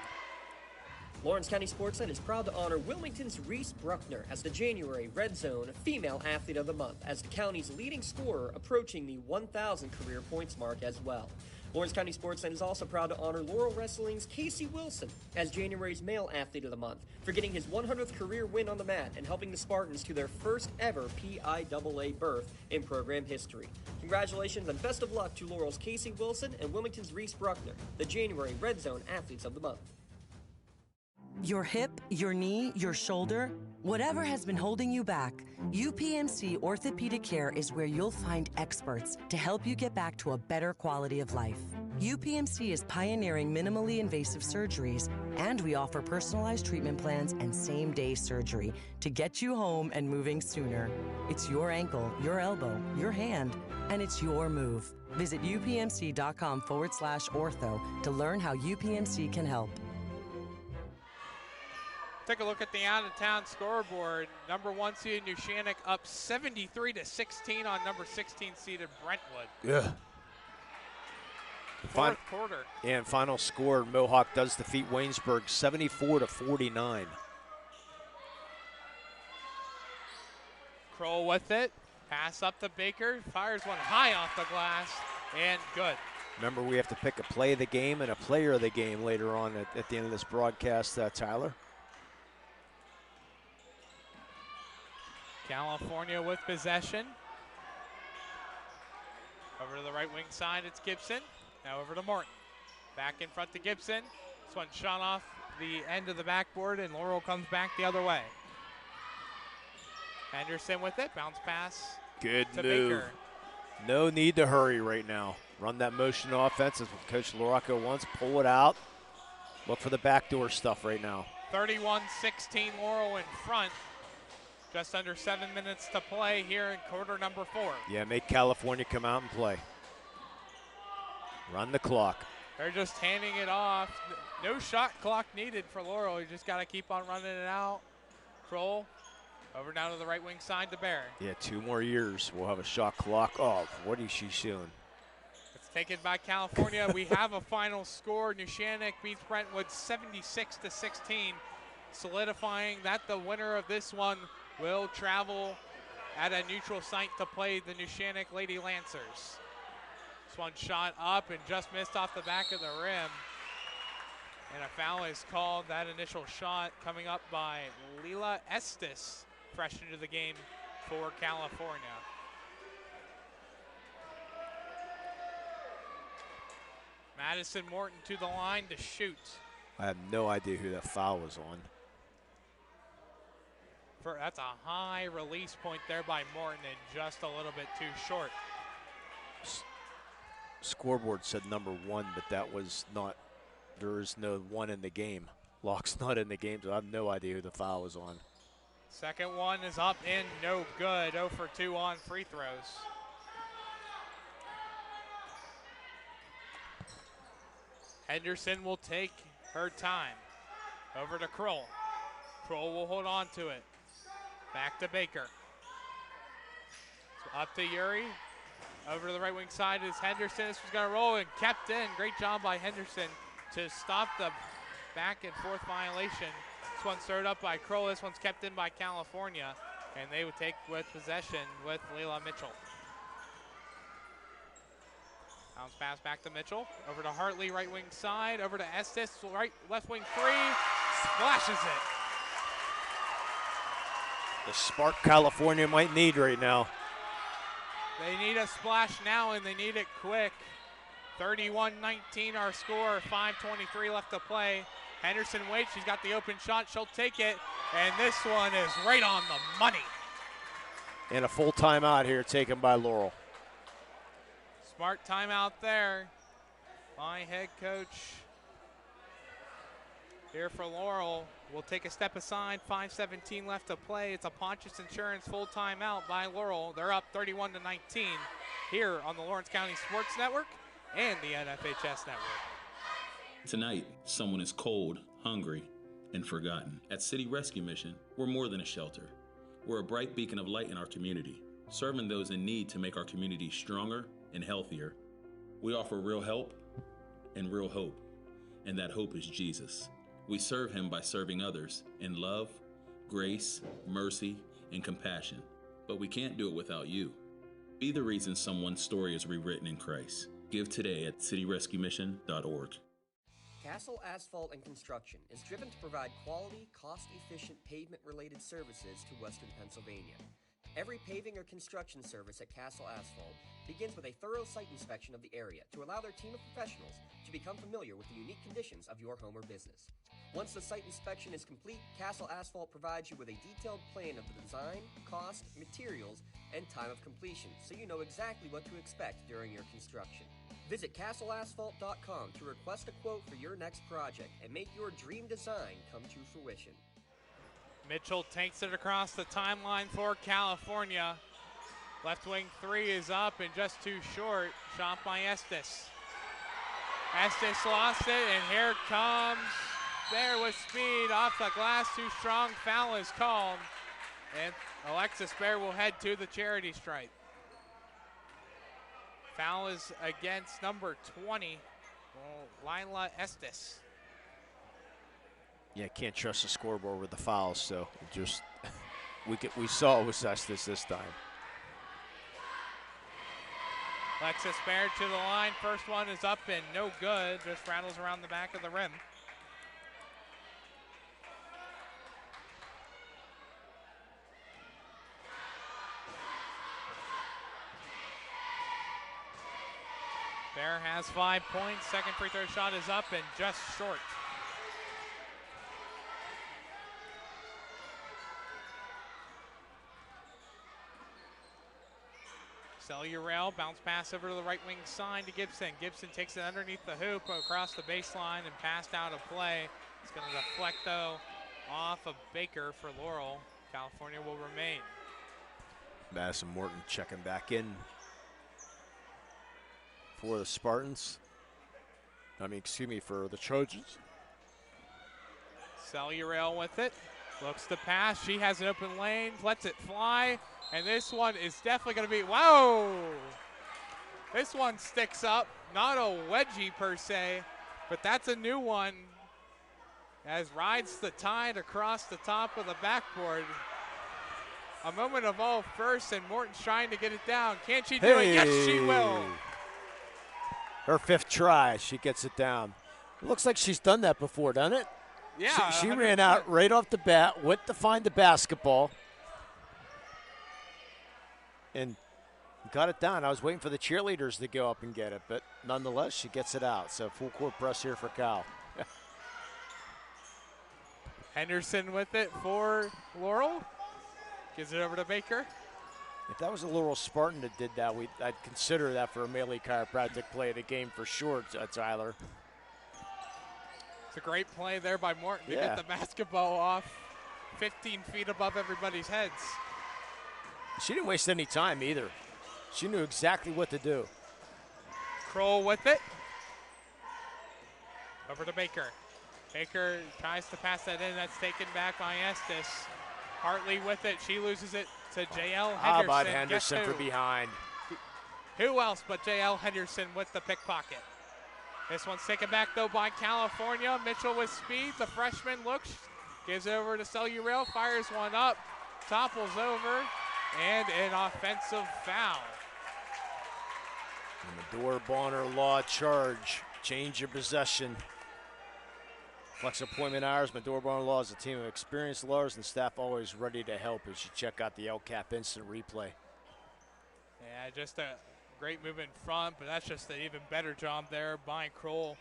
Lawrence County SportsNet is proud to honor Wilmington's Reese Bruckner as the January Red Zone Female Athlete of the Month, as the county's leading scorer, approaching the 1,000 career points mark as well. Lawrence County SportsNet is also proud to honor Laurel Wrestling's Casey Wilson as January's Male Athlete of the Month for getting his 100th career win on the mat and helping the Spartans to their first ever PIAA berth in program history. Congratulations and best of luck to Laurel's Casey Wilson and Wilmington's Reese Bruckner, the January Red Zone Athletes of the Month. Your hip, your knee, your shoulder, whatever has been holding you back, UPMC Orthopedic Care is where you'll find experts to help you get back to a better quality of life. UPMC is pioneering minimally invasive surgeries, and we offer personalized treatment plans and same-day surgery to get you home and moving sooner. It's your ankle, your elbow, your hand, and it's your move. Visit upmc.com/ortho to learn how UPMC can help. Take a look at the out-of-town scoreboard. Number 1 seeded New Shannock up 73-16 on number 16 seeded Brentwood. Yeah. Fourth quarter. And final score, Mohawk does defeat Waynesburg 74-49. Kroll with it. Pass up to Baker. Fires one high off the glass. And good. Remember, we have to pick a play of the game and a player of the game later on at the end of this broadcast, Tyler. California with possession. Over to the right wing side, it's Gibson. Now over to Morton. Back in front to Gibson. This one shot off the end of the backboard, and Laurel comes back the other way. Henderson with it. Bounce pass. Good to move. Baker. No need to hurry right now. Run that motion offense as Coach Lorocco wants. Pull it out. Look for the backdoor stuff right now. 31-16 Laurel in front. Just under 7 minutes to play here in quarter number 4. Yeah, make California come out and play. Run the clock. They're just handing it off. No shot clock needed for Laurel. You just got to keep on running it out. Kroll over down to the right wing side to Bear. Yeah, 2 more years. We'll have a shot clock. Oh, what is she doing? It's taken by California. We have a final score. New Shannock beats Brentwood 76-16, solidifying that the winner of this one will travel at a neutral site to play the New Shannock Lady Lancers. This one shot up and just missed off the back of the rim. And a foul is called. That initial shot coming up by Leela Estes, fresh into the game for California. Madison Morton to the line to shoot. I have no idea who that foul was on. That's a high release point there by Morton and just a little bit too short. Scoreboard said number 1, but that was not, there is no 1 in the game. Locke's not in the game, so I have no idea who the foul was on. Second one is up and no good. 0 for 2 on free throws. Henderson will take her time. Over to Kroll. Kroll will hold on to it. Back to Baker. So up to Yuri. Over to the right wing side is Henderson. This was going to roll and kept in. Great job by Henderson to stop the back and forth violation. This one's stirred up by Kroll. This one's kept in by California. And they would take with possession with Leila Mitchell. Bounce pass back to Mitchell. Over to Hartley, right wing side. Over to Estes, left wing 3. Splashes it. The spark California might need right now. They need a splash now, and they need it quick. 31-19 our score, 5:23 left to play. Henderson waits, she's got the open shot, she'll take it, and this one is right on the money. And a full timeout here taken by Laurel. Smart timeout there by head coach here for Laurel. We'll take a step aside, 5:17 left to play. It's a Pontius Insurance full timeout by Laurel. They're up 31-19 here on the Lawrence County Sports Network and the NFHS Network. Tonight, someone is cold, hungry, and forgotten. At City Rescue Mission, we're more than a shelter. We're a bright beacon of light in our community, serving those in need to make our community stronger and healthier. We offer real help and real hope, and that hope is Jesus. We serve him by serving others in love, grace, mercy, and compassion. But we can't do it without you. Be the reason someone's story is rewritten in Christ. Give today at cityrescuemission.org. Castle Asphalt and Construction is driven to provide quality, cost-efficient pavement-related services to Western Pennsylvania. Every paving or construction service at Castle Asphalt begins with a thorough site inspection of the area to allow their team of professionals to become familiar with the unique conditions of your home or business. Once the site inspection is complete, Castle Asphalt provides you with a detailed plan of the design, cost, materials, and time of completion, so you know exactly what to expect during your construction. Visit castleasphalt.com to request a quote for your next project and make your dream design come to fruition. Mitchell takes it across the timeline for California. Left wing 3 is up and just too short. Shot by Estes. Estes lost it, and here comes Bear with speed off the glass, too strong. Foul is called, and Alexis Bear will head to the charity stripe. Foul is against number 20, Lila Estes. Yeah, can't trust the scoreboard with the fouls, so just we saw it was Estes this time. Alexis Bear to the line. First one is up and no good. Just rattles around the back of the rim. Bear has 5 points. Second free throw shot is up and just short. Cellural, bounce pass over to the right wing side to Gibson. Gibson takes it underneath the hoop across the baseline and passed out of play. It's going to deflect though off of Baker for Laurel. California will remain. Madison Morton checking back in for the Spartans. For the Trojans. Cellural with it. Looks to pass. She has an open lane. Lets it fly. And this one is definitely going to be, whoa! This one sticks up. Not a wedgie per se, but that's a new one. As rides the tide across the top of the backboard. A moment of all first, and Morton's trying to get it down. Can she do it? Yes, she will. Her 5th try, she gets it down. It looks like she's done that before, doesn't it? Yeah. She ran out right off the bat, went to find the basketball, and got it down. I was waiting for the cheerleaders to go up and get it, but nonetheless, she gets it out. So full court press here for Cal. Henderson with it for Laurel. Gives it over to Baker. If that was a Laurel Spartan that did that, I'd consider that for a Melee Chiropractic play of the game for sure, Tyler. It's a great play there by Morton to get the basketball off 15 feet above everybody's heads. She didn't waste any time either. She knew exactly what to do. Kroll with it. Over to Baker. Baker tries to pass that in. That's taken back by Estes. Hartley with it. She loses it to J.L. Henderson. How about Henderson for behind? Who else but J.L. Henderson with the pickpocket? This one's taken back, though, by California. Mitchell with speed. The freshman looks, gives it over to Cellural, fires one up, topples over, and an offensive foul. And the Medora Bonner Law charge. Change your possession. Flex appointment hours. Medora Bonner Law is a team of experienced lawyers and staff always ready to help as you check out the LCAP instant replay. Yeah, just a great move in front, but that's just an even better job there by Kroll.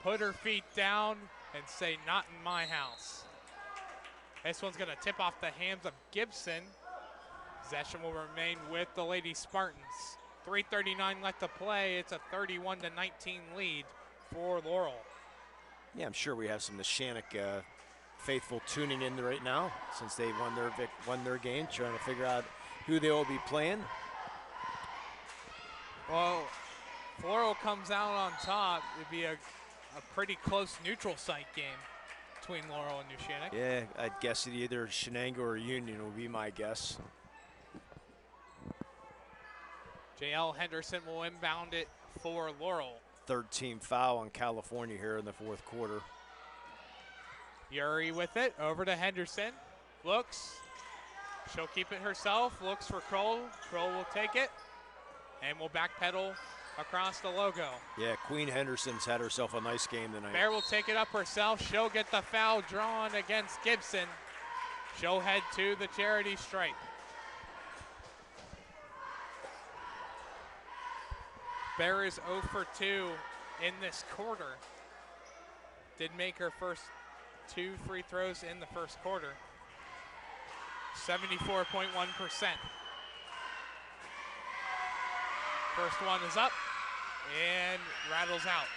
Put her feet down and say, not in my house. This one's going to tip off the hands of Gibson. Possession will remain with the Lady Spartans. 3:39 left to play. It's a 31-19 lead for Laurel. Yeah, I'm sure we have some Neshannock faithful tuning in right now since they won their game, trying to figure out who they will be playing. Well, if Laurel comes out on top, it'd be a pretty close neutral site game between Laurel and Neshannock. Yeah, I'd guess it either Shenango or Union would be my guess. J.L. Henderson will inbound it for Laurel. Third team foul on California here in the fourth quarter. Yuri with it, over to Henderson. Looks, she'll keep it herself, looks for Kroll. Kroll will take it, and will backpedal across the logo. Yeah, Queen Henderson's had herself a nice game tonight. Bear will take it up herself. She'll get the foul drawn against Gibson. She'll head to the charity stripe. Bear is 0 for 2 in this quarter. Did make her first 2 free throws in the first quarter. 74.1%. First one is up and rattles out.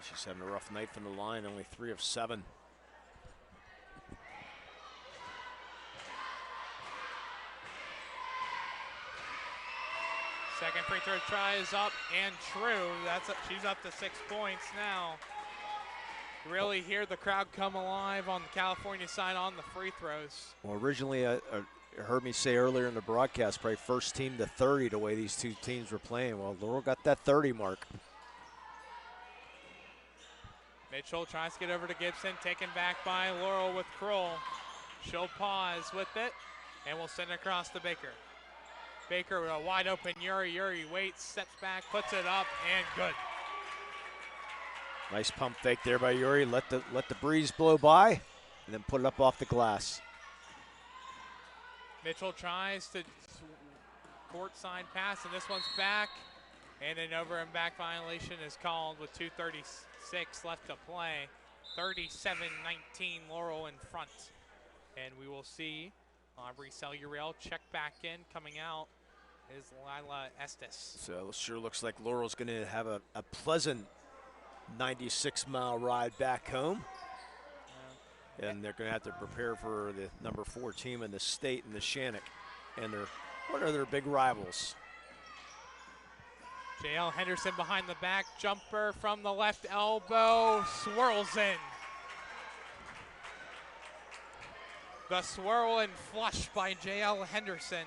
She's having a rough night from the line, only 3 of 7. Second free throw try is up and true. She's up to 6 points now. Really hear the crowd come alive on the California side on the free throws. Well, originally, you heard me say earlier in the broadcast, probably first team to 30 the way these two teams were playing. Well, Laurel got that 30 mark. Mitchell tries to get over to Gibson, taken back by Laurel with Kroll. She'll pause with it, and we'll send it across to Baker. Baker with a wide open Yuri. Yuri waits, steps back, puts it up, and good. Nice pump fake there by Yuri. Let the breeze blow by, and then put it up off the glass. Mitchell tries to courtside pass, and this one's back. And an over and back violation is called with 2:36 left to play. 37-19, Laurel in front. And we will see Aubrey Seluriel check back in. Coming out is Lila Estes. So it sure looks like Laurel's going to have a pleasant 96-mile ride back home. And they're going to have to prepare for the number 4 team in the state in the Shannock. And what are their big rivals? J.L. Henderson behind the back. Jumper from the left elbow. Swirls in. The swirl and flush by J.L. Henderson.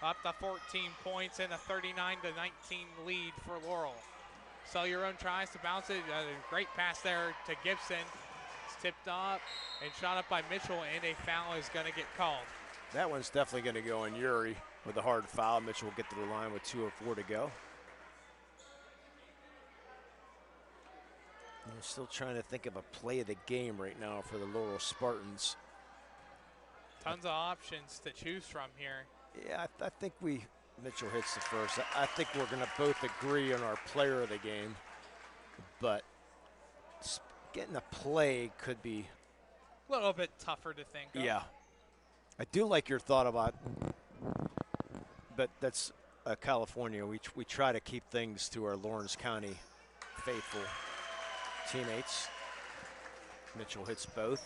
Up to 14 points and a 39-19 lead for Laurel. Selyeron tries to bounce it. A great pass there to Gibson. It's tipped up and shot up by Mitchell, and a foul is going to get called. That one's definitely going to go on Yuri with a hard foul. Mitchell will get to the line with 2:04 to go. I'm still trying to think of a play of the game right now for the Laurel Spartans. Tons of options to choose from here. Yeah, I think Mitchell hits the first. I think we're going to both agree on our player of the game, but getting a play could be a little bit tougher to think of. Yeah. I do like your thought about, but that's California. We try to keep things to our Lawrence County faithful teammates. Mitchell hits both.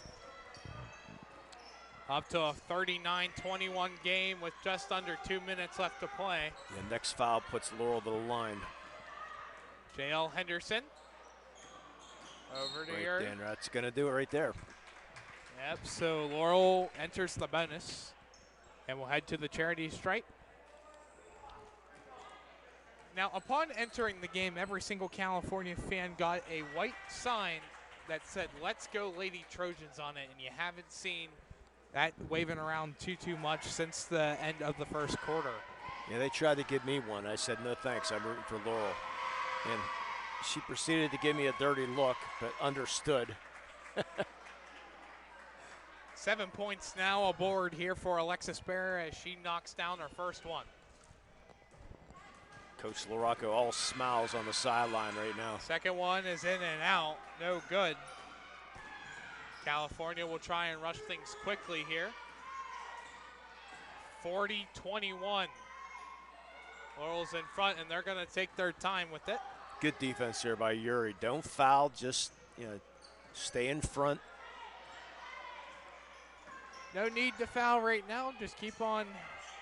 Up to a 39-21 game with just under 2 minutes left to play. The next foul puts Laurel to the line. J.L. Henderson. Over to Right, Dan, that's going to do it right there. Yep, so Laurel enters the bonus. And we'll head to the charity stripe. Now, upon entering the game, every single California fan got a white sign that said, "Let's go Lady Trojans" on it, and you haven't seen that waving around too much since the end of the first quarter. Yeah, they tried to give me one. I said, no thanks, I'm rooting for Laurel. And she proceeded to give me a dirty look, but understood. 7 points now aboard here for Alexis Bear as she knocks down her first one. Coach LaRocco all smiles on the sideline right now. Second one is in and out, no good. California will try and rush things quickly here. 40-21. Laurel's in front, and they're going to take their time with it. Good defense here by Yuri. Don't foul, just stay in front. No need to foul right now. Just keep on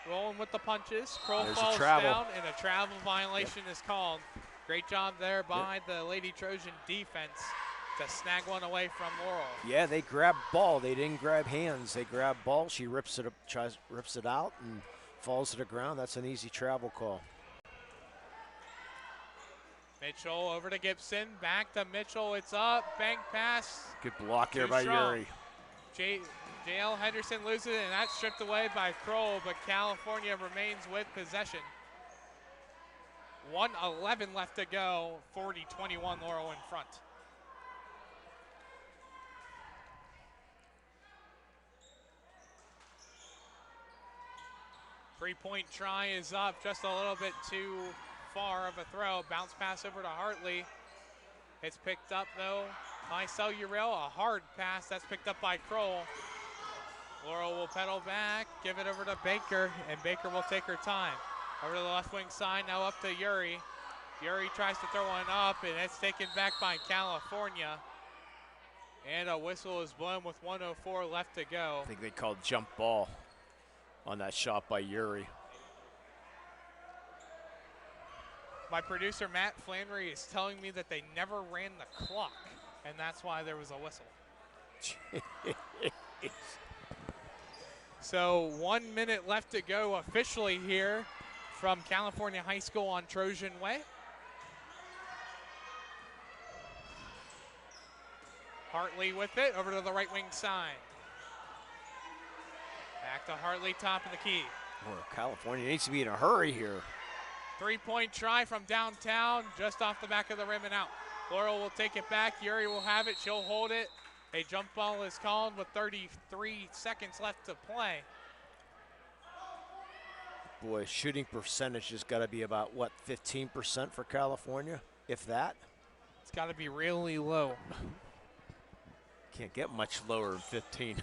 rolling with the punches. Kroll There's falls a travel. down, and a travel violation is called. Great job there by the Lady Trojan defense to snag one away from Laurel. Yeah, they grabbed ball. They didn't grab hands. They grabbed ball. She rips it up, rips it out, and falls to the ground. That's an easy travel call. Mitchell over to Gibson. Back to Mitchell. It's up. Bank pass. Good block there Too by strong. Yuri. J.L. Henderson loses it, and that's stripped away by Kroll, but California remains with possession. 1:11 left to go. 40-21 Laurel in front. Three-point try is up, just a little bit too far of a throw. Bounce pass over to Hartley. It's picked up, though, by Seluriel. A hard pass that's picked up by Kroll. Laurel will pedal back, give it over to Baker, and Baker will take her time. Over to the left wing side, now up to Yuri. Yuri tries to throw one up, and it's taken back by California. And a whistle is blown with 1:04 left to go. I think they called jump ball on that shot by Yuri. My producer, Matt Flannery, is telling me that they never ran the clock and that's why there was a whistle. So 1 minute left to go officially here from California High School on Trojan Way. Hartley with it, over to the right wing side. Back to Hartley, top of the key. Well, California needs to be in a hurry here. 3-point try from downtown, just off the back of the rim and out. Laurel will take it back. Yuri will have it. She'll hold it. A jump ball is called with 33 seconds left to play. Boy, shooting percentage has got to be about, what, 15% for California, if that? It's got to be really low. Can't get much lower than 15.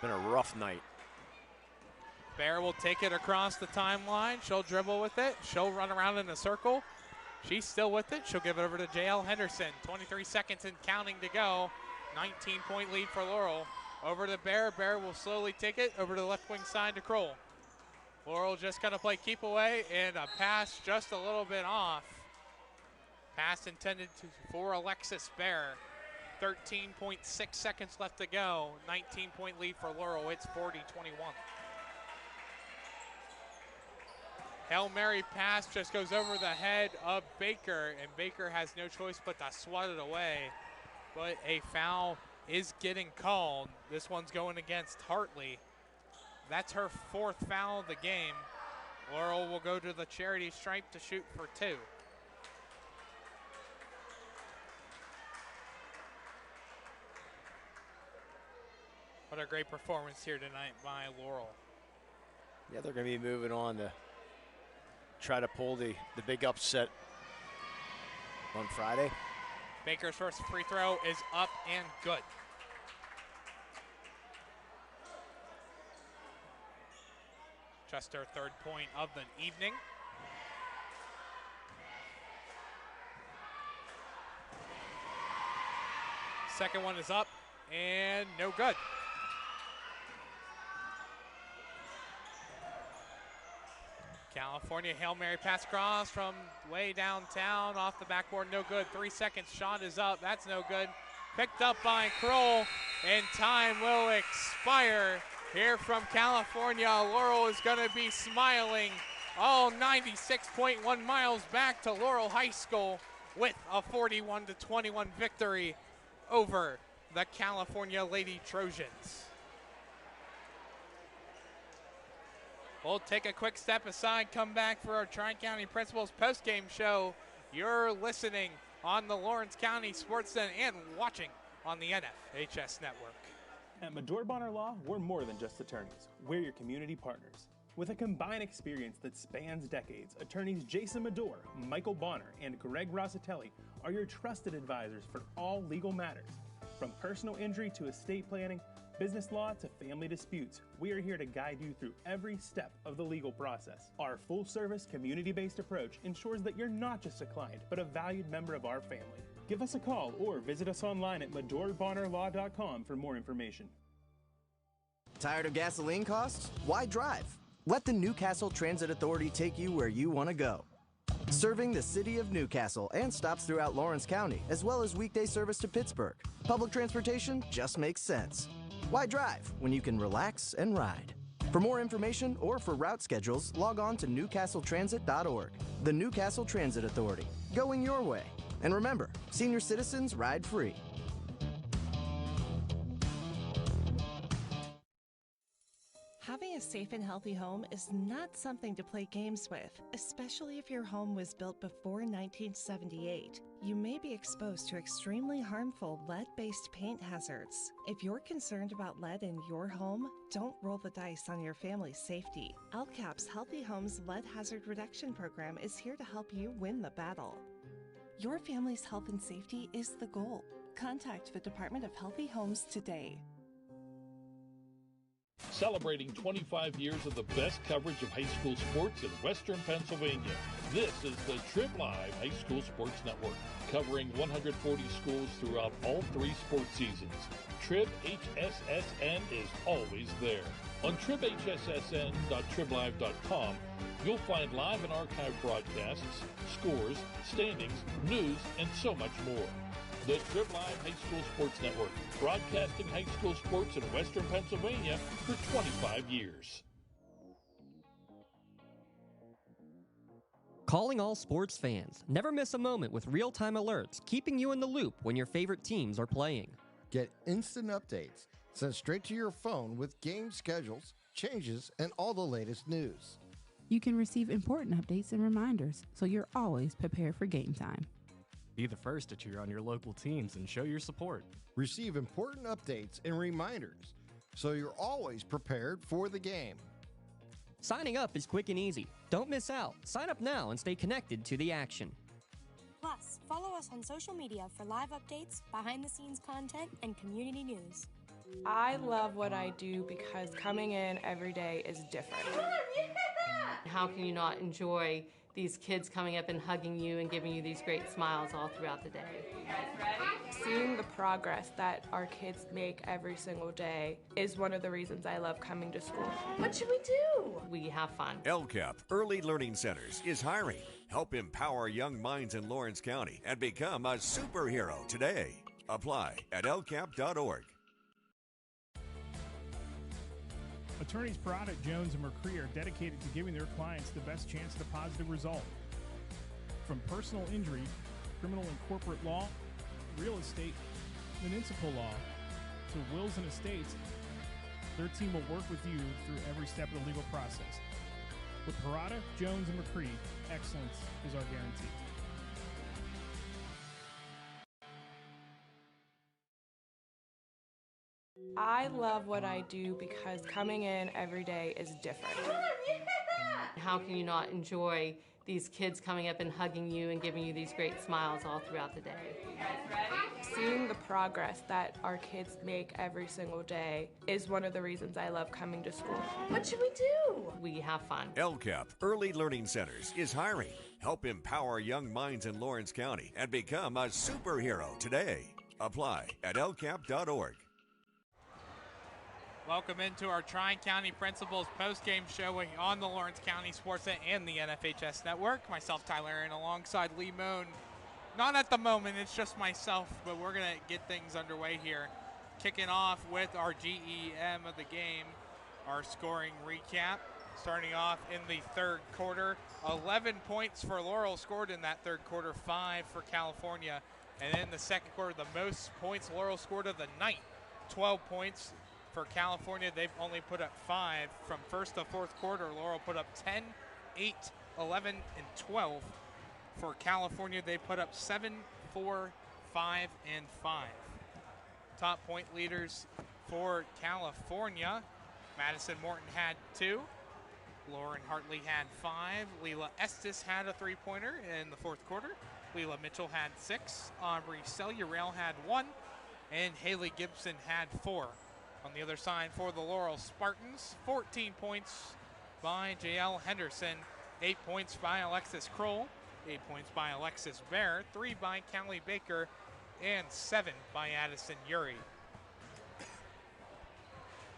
Been a rough night. Bear will take it across the timeline. She'll dribble with it. She'll run around in a circle. She's still with it. She'll give it over to JL Henderson. 23 seconds and counting to go. 19-point lead for Laurel. Over to Bear. Bear will slowly take it over to the left wing side to Kroll. Laurel just going to play keep away, and a pass just a little bit off. Pass intended for Alexis Bear. 13.6 seconds left to go. 19-point lead for Laurel. It's 40-21. Hail Mary pass just goes over the head of Baker, and Baker has no choice but to swat it away. But a foul is getting called. This one's going against Hartley. That's her 4th foul of the game. Laurel will go to the charity stripe to shoot for 2. What a great performance here tonight by Laurel. Yeah, they're going to be moving on to try to pull the big upset on Friday. Baker's first free throw is up and good. Just her 3rd point of the evening. Second one is up and no good. California Hail Mary pass across from way downtown, off the backboard, no good. 3 seconds, shot is up, that's no good. Picked up by Kroll, and time will expire here from California. Laurel is going to be smiling all 96.1 miles back to Laurel High School with a 41-21 victory over the California Lady Trojans. We'll take a quick step aside, come back for our Tri-County Principals postgame show. You're listening on the Lawrence County SportsNet and watching on the NFHS Network. At Medore Bonner Law, we're more than just attorneys. We're your community partners. With a combined experience that spans decades, attorneys Jason Medore, Michael Bonner, and Greg Rossitelli are your trusted advisors for all legal matters. From personal injury to estate planning, business law to family disputes, we are here to guide you through every step of the legal process. Our full-service, community-based approach ensures that you're not just a client, but a valued member of our family. Give us a call or visit us online at MedoreBonnerLaw.com for more information. Tired of gasoline costs? Why drive? Let the Newcastle Transit Authority take you where you want to go. Serving the city of Newcastle and stops throughout Lawrence County, as well as weekday service to Pittsburgh. Public transportation just makes sense. Why drive when you can relax and ride? For more information or for route schedules, log on to newcastletransit.org. The Newcastle Transit Authority, going your way. And remember, senior citizens ride free. Having a safe and healthy home is not something to play games with, especially if your home was built before 1978. You may be exposed to extremely harmful lead-based paint hazards. If you're concerned about lead in your home, don't roll the dice on your family's safety. LCAP's Healthy Homes Lead Hazard Reduction Program is here to help you win the battle. Your family's health and safety is the goal. Contact the Department of Healthy Homes today. Celebrating 25 years of the best coverage of high school sports in Western Pennsylvania. This is the Trib Live High School Sports Network, covering 140 schools throughout all 3 sports seasons. Trib HSSN is always there. On tribhssn.triblive.com, you'll find live and archive broadcasts, scores, standings, news, and so much more. The Trip Live High School Sports Network, broadcasting high school sports in Western Pennsylvania for 25 years. Calling all sports fans. Never miss a moment with real-time alerts, keeping you in the loop when your favorite teams are playing. Get instant updates sent straight to your phone with game schedules, changes, and all the latest news. You can receive important updates and reminders, so you're always prepared for game time. Be the first to cheer on your local teams and show your support. Receive important updates and reminders, so you're always prepared for the game. Signing up is quick and easy. Don't miss out. Sign up now and stay connected to the action. Plus, follow us on social media for live updates, behind-the-scenes content, and community news. I love what I do because coming in every day is different. How can you not enjoy these kids coming up and hugging you and giving you these great smiles all throughout the day? Seeing the progress that our kids make every single day is one of the reasons I love coming to school. What should we do? We have fun. LCAP Early Learning Centers is hiring. Help empower young minds in Lawrence County and become a superhero today. Apply at lcap.org. Attorneys Parada, Jones, and McCree are dedicated to giving their clients the best chance at a positive result. From personal injury, criminal and corporate law, real estate, municipal law, to wills and estates, their team will work with you through every step of the legal process. With Parada, Jones, and McCree, excellence is our guarantee. I love what I do because coming in every day is different. How can you not enjoy these kids coming up and hugging you and giving you these great smiles all throughout the day? Seeing the progress that our kids make every single day is one of the reasons I love coming to school. What should we do? We have fun. LCAP Early Learning Centers is hiring. Help empower young minds in Lawrence County and become a superhero today. Apply at lcap.org. Welcome into our Tri-County Principals post-game show on the Lawrence County SportsNet and the NFHS Network. Myself, Tyler Aaron, alongside Lee Moan. Not at the moment, it's just myself, but we're going to get things underway here. Kicking off with our GEM of the game, our scoring recap. Starting off in the third quarter, 11 points for Laurel scored in that third quarter, 5 for California. And in the second quarter, the most points Laurel scored of the night, 12 points. For California, they've only put up 5. From first to fourth quarter, Laurel put up 10, 8, 11, and 12. For California, they put up 7, 4, 5, and 5. Top point leaders for California, Madison Morton had 2. Lauren Hartley had 5. Leela Estes had a three-pointer in the fourth quarter. Leela Mitchell had 6. Aubrey Cellurel had 1. And Haley Gibson had 4. On the other side for the Laurel Spartans, 14 points by JL Henderson, 8 points by Alexis Kroll, 8 points by Alexis Bear, 3 by Callie Baker, and 7 by Addison Uri.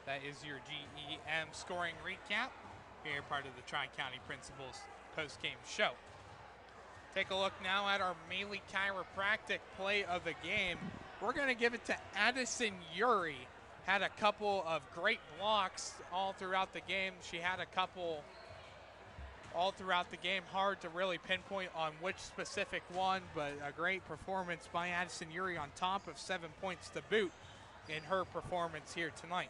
That is your GEM scoring recap here, part of the Tri-County Principals post-game show. Take a look now at our Maley Chiropractic play of the game. We're going to give it to Addison Uri. Had a couple of great blocks all throughout the game. She had a couple all throughout the game. Hard to really pinpoint on which specific one, but a great performance by Addison Uri on top of 7 points to boot in her performance here tonight.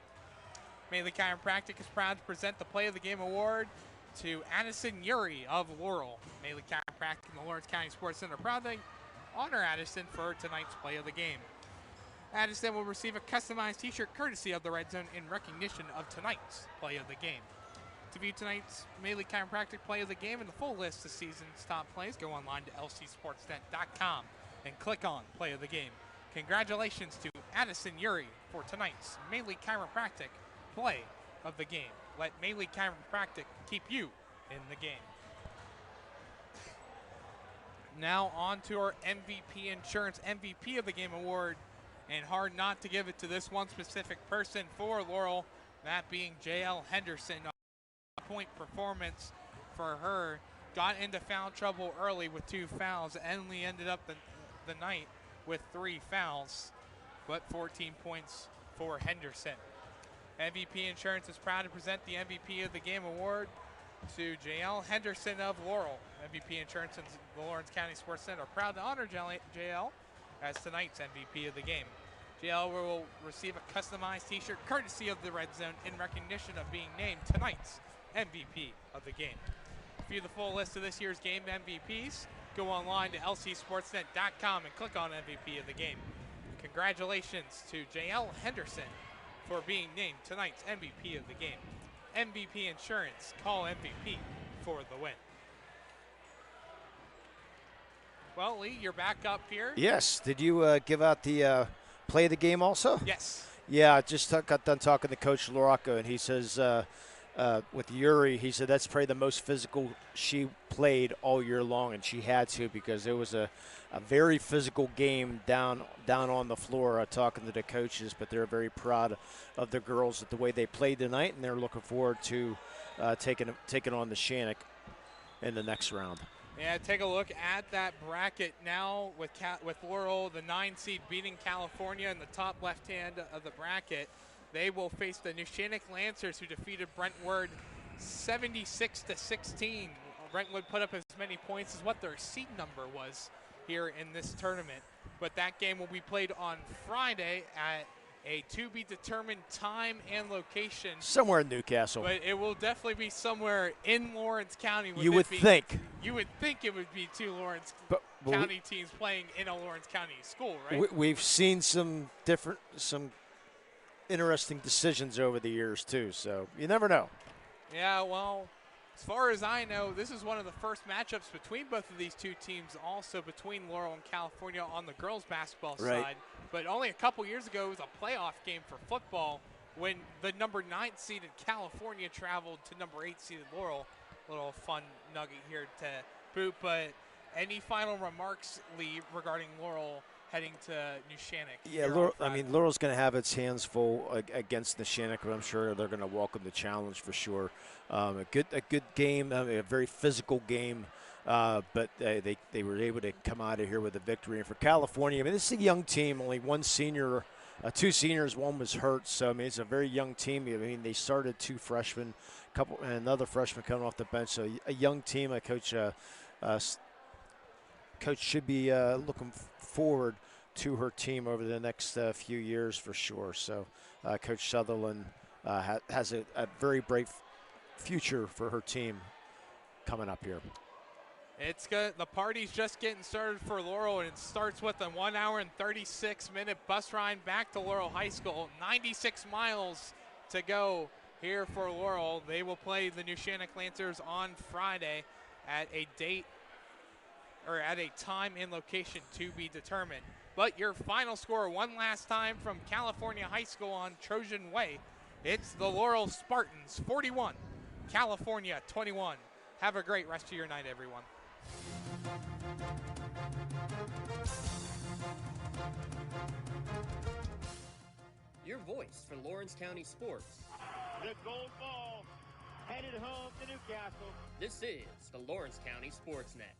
Maley Chiropractic is proud to present the Play of the Game Award to Addison Uri of Laurel. Maley Chiropractic and the Lawrence County Sports Center proudly honor Addison for tonight's Play of the Game. Addison will receive a customized t-shirt courtesy of the Red Zone in recognition of tonight's Play of the Game. To view tonight's Maley Chiropractic Play of the Game and the full list of season's top plays, go online to lcsportsnet.com and click on Play of the Game. Congratulations to Addison Uri for tonight's Maley Chiropractic Play of the Game. Let Maley Chiropractic keep you in the game. Now on to our MVP Insurance MVP of the Game award. And hard not to give it to this one specific person for Laurel, that being JL Henderson. A point performance for her. Got into foul trouble early with 2 fouls, and only ended up the night with 3 fouls, but 14 points for Henderson. MVP Insurance is proud to present the MVP of the Game award to JL Henderson of Laurel. MVP Insurance and the Lawrence County SportsNet are proud to honor JL as tonight's MVP of the game. JL will receive a customized t-shirt courtesy of the Red Zone in recognition of being named tonight's MVP of the game. To view the full list of this year's game MVPs, go online to lcsportsnet.com and click on MVP of the game. Congratulations to JL Henderson for being named tonight's MVP of the game. MVP Insurance, call MVP for the win. Well, Lee, you're back up here. Yes. Did you give out the play of the game also? Yes. Yeah, I just got done talking to Coach Lorocco, and he says with Yuri, he said that's probably the most physical she played all year long, and she had to because it was a very physical game down on the floor. Talking to the coaches, but they're very proud of the girls at the way they played tonight, and they're looking forward to taking on the Shannock in the next round. Yeah, take a look at that bracket now with Laurel, the 9 seed beating California in the top left hand of the bracket. They will face the New Shannock Lancers, who defeated Brentwood 76-16. Brentwood put up as many points as what their seed number was here in this tournament. But that game will be played on Friday at a to-be-determined time and location. Somewhere in Newcastle. But it will definitely be somewhere in Lawrence County. You would think. You would think it would be 2 Lawrence County teams playing in a Lawrence County school, right? We've seen some interesting decisions over the years, too, so you never know. Yeah, well, as far as I know, this is one of the first matchups between both of these two teams, also between Laurel and California on the girls' basketball side. But only a couple years ago, it was a playoff game for football when the number 9 seeded California traveled to number 8 seeded Laurel. A little fun nugget here to boot. But any final remarks, Lee, regarding Laurel heading to New Shannock? Yeah, Laurel's going to have its hands full against the Shannock, but I'm sure they're going to welcome the challenge for sure. A good game, a very physical game, but they were able to come out of here with a victory. And for California, I mean, this is a young team, only 1 senior, 2 seniors, 1 was hurt. So, I mean, it's a very young team. I mean, they started 2 freshmen, and another freshman coming off the bench. So a young team. Coach should be looking forward to her team over the next few years for sure. So Coach Sutherland has a very bright future for her team coming up here. It's good. The party's just getting started for Laurel, and it starts with a 1 hour and 36-minute bus ride back to Laurel High School. 96 miles to go here for Laurel. They will play the New Shannock Lancers on Friday at a date or at a time and location to be determined. But your final score one last time from California High School on Trojan Way. It's the Laurel Spartans 41, California 21. Have a great rest of your night, everyone. Your voice for Lawrence County sports. The gold ball headed home to Newcastle. This is the Lawrence County SportsNet.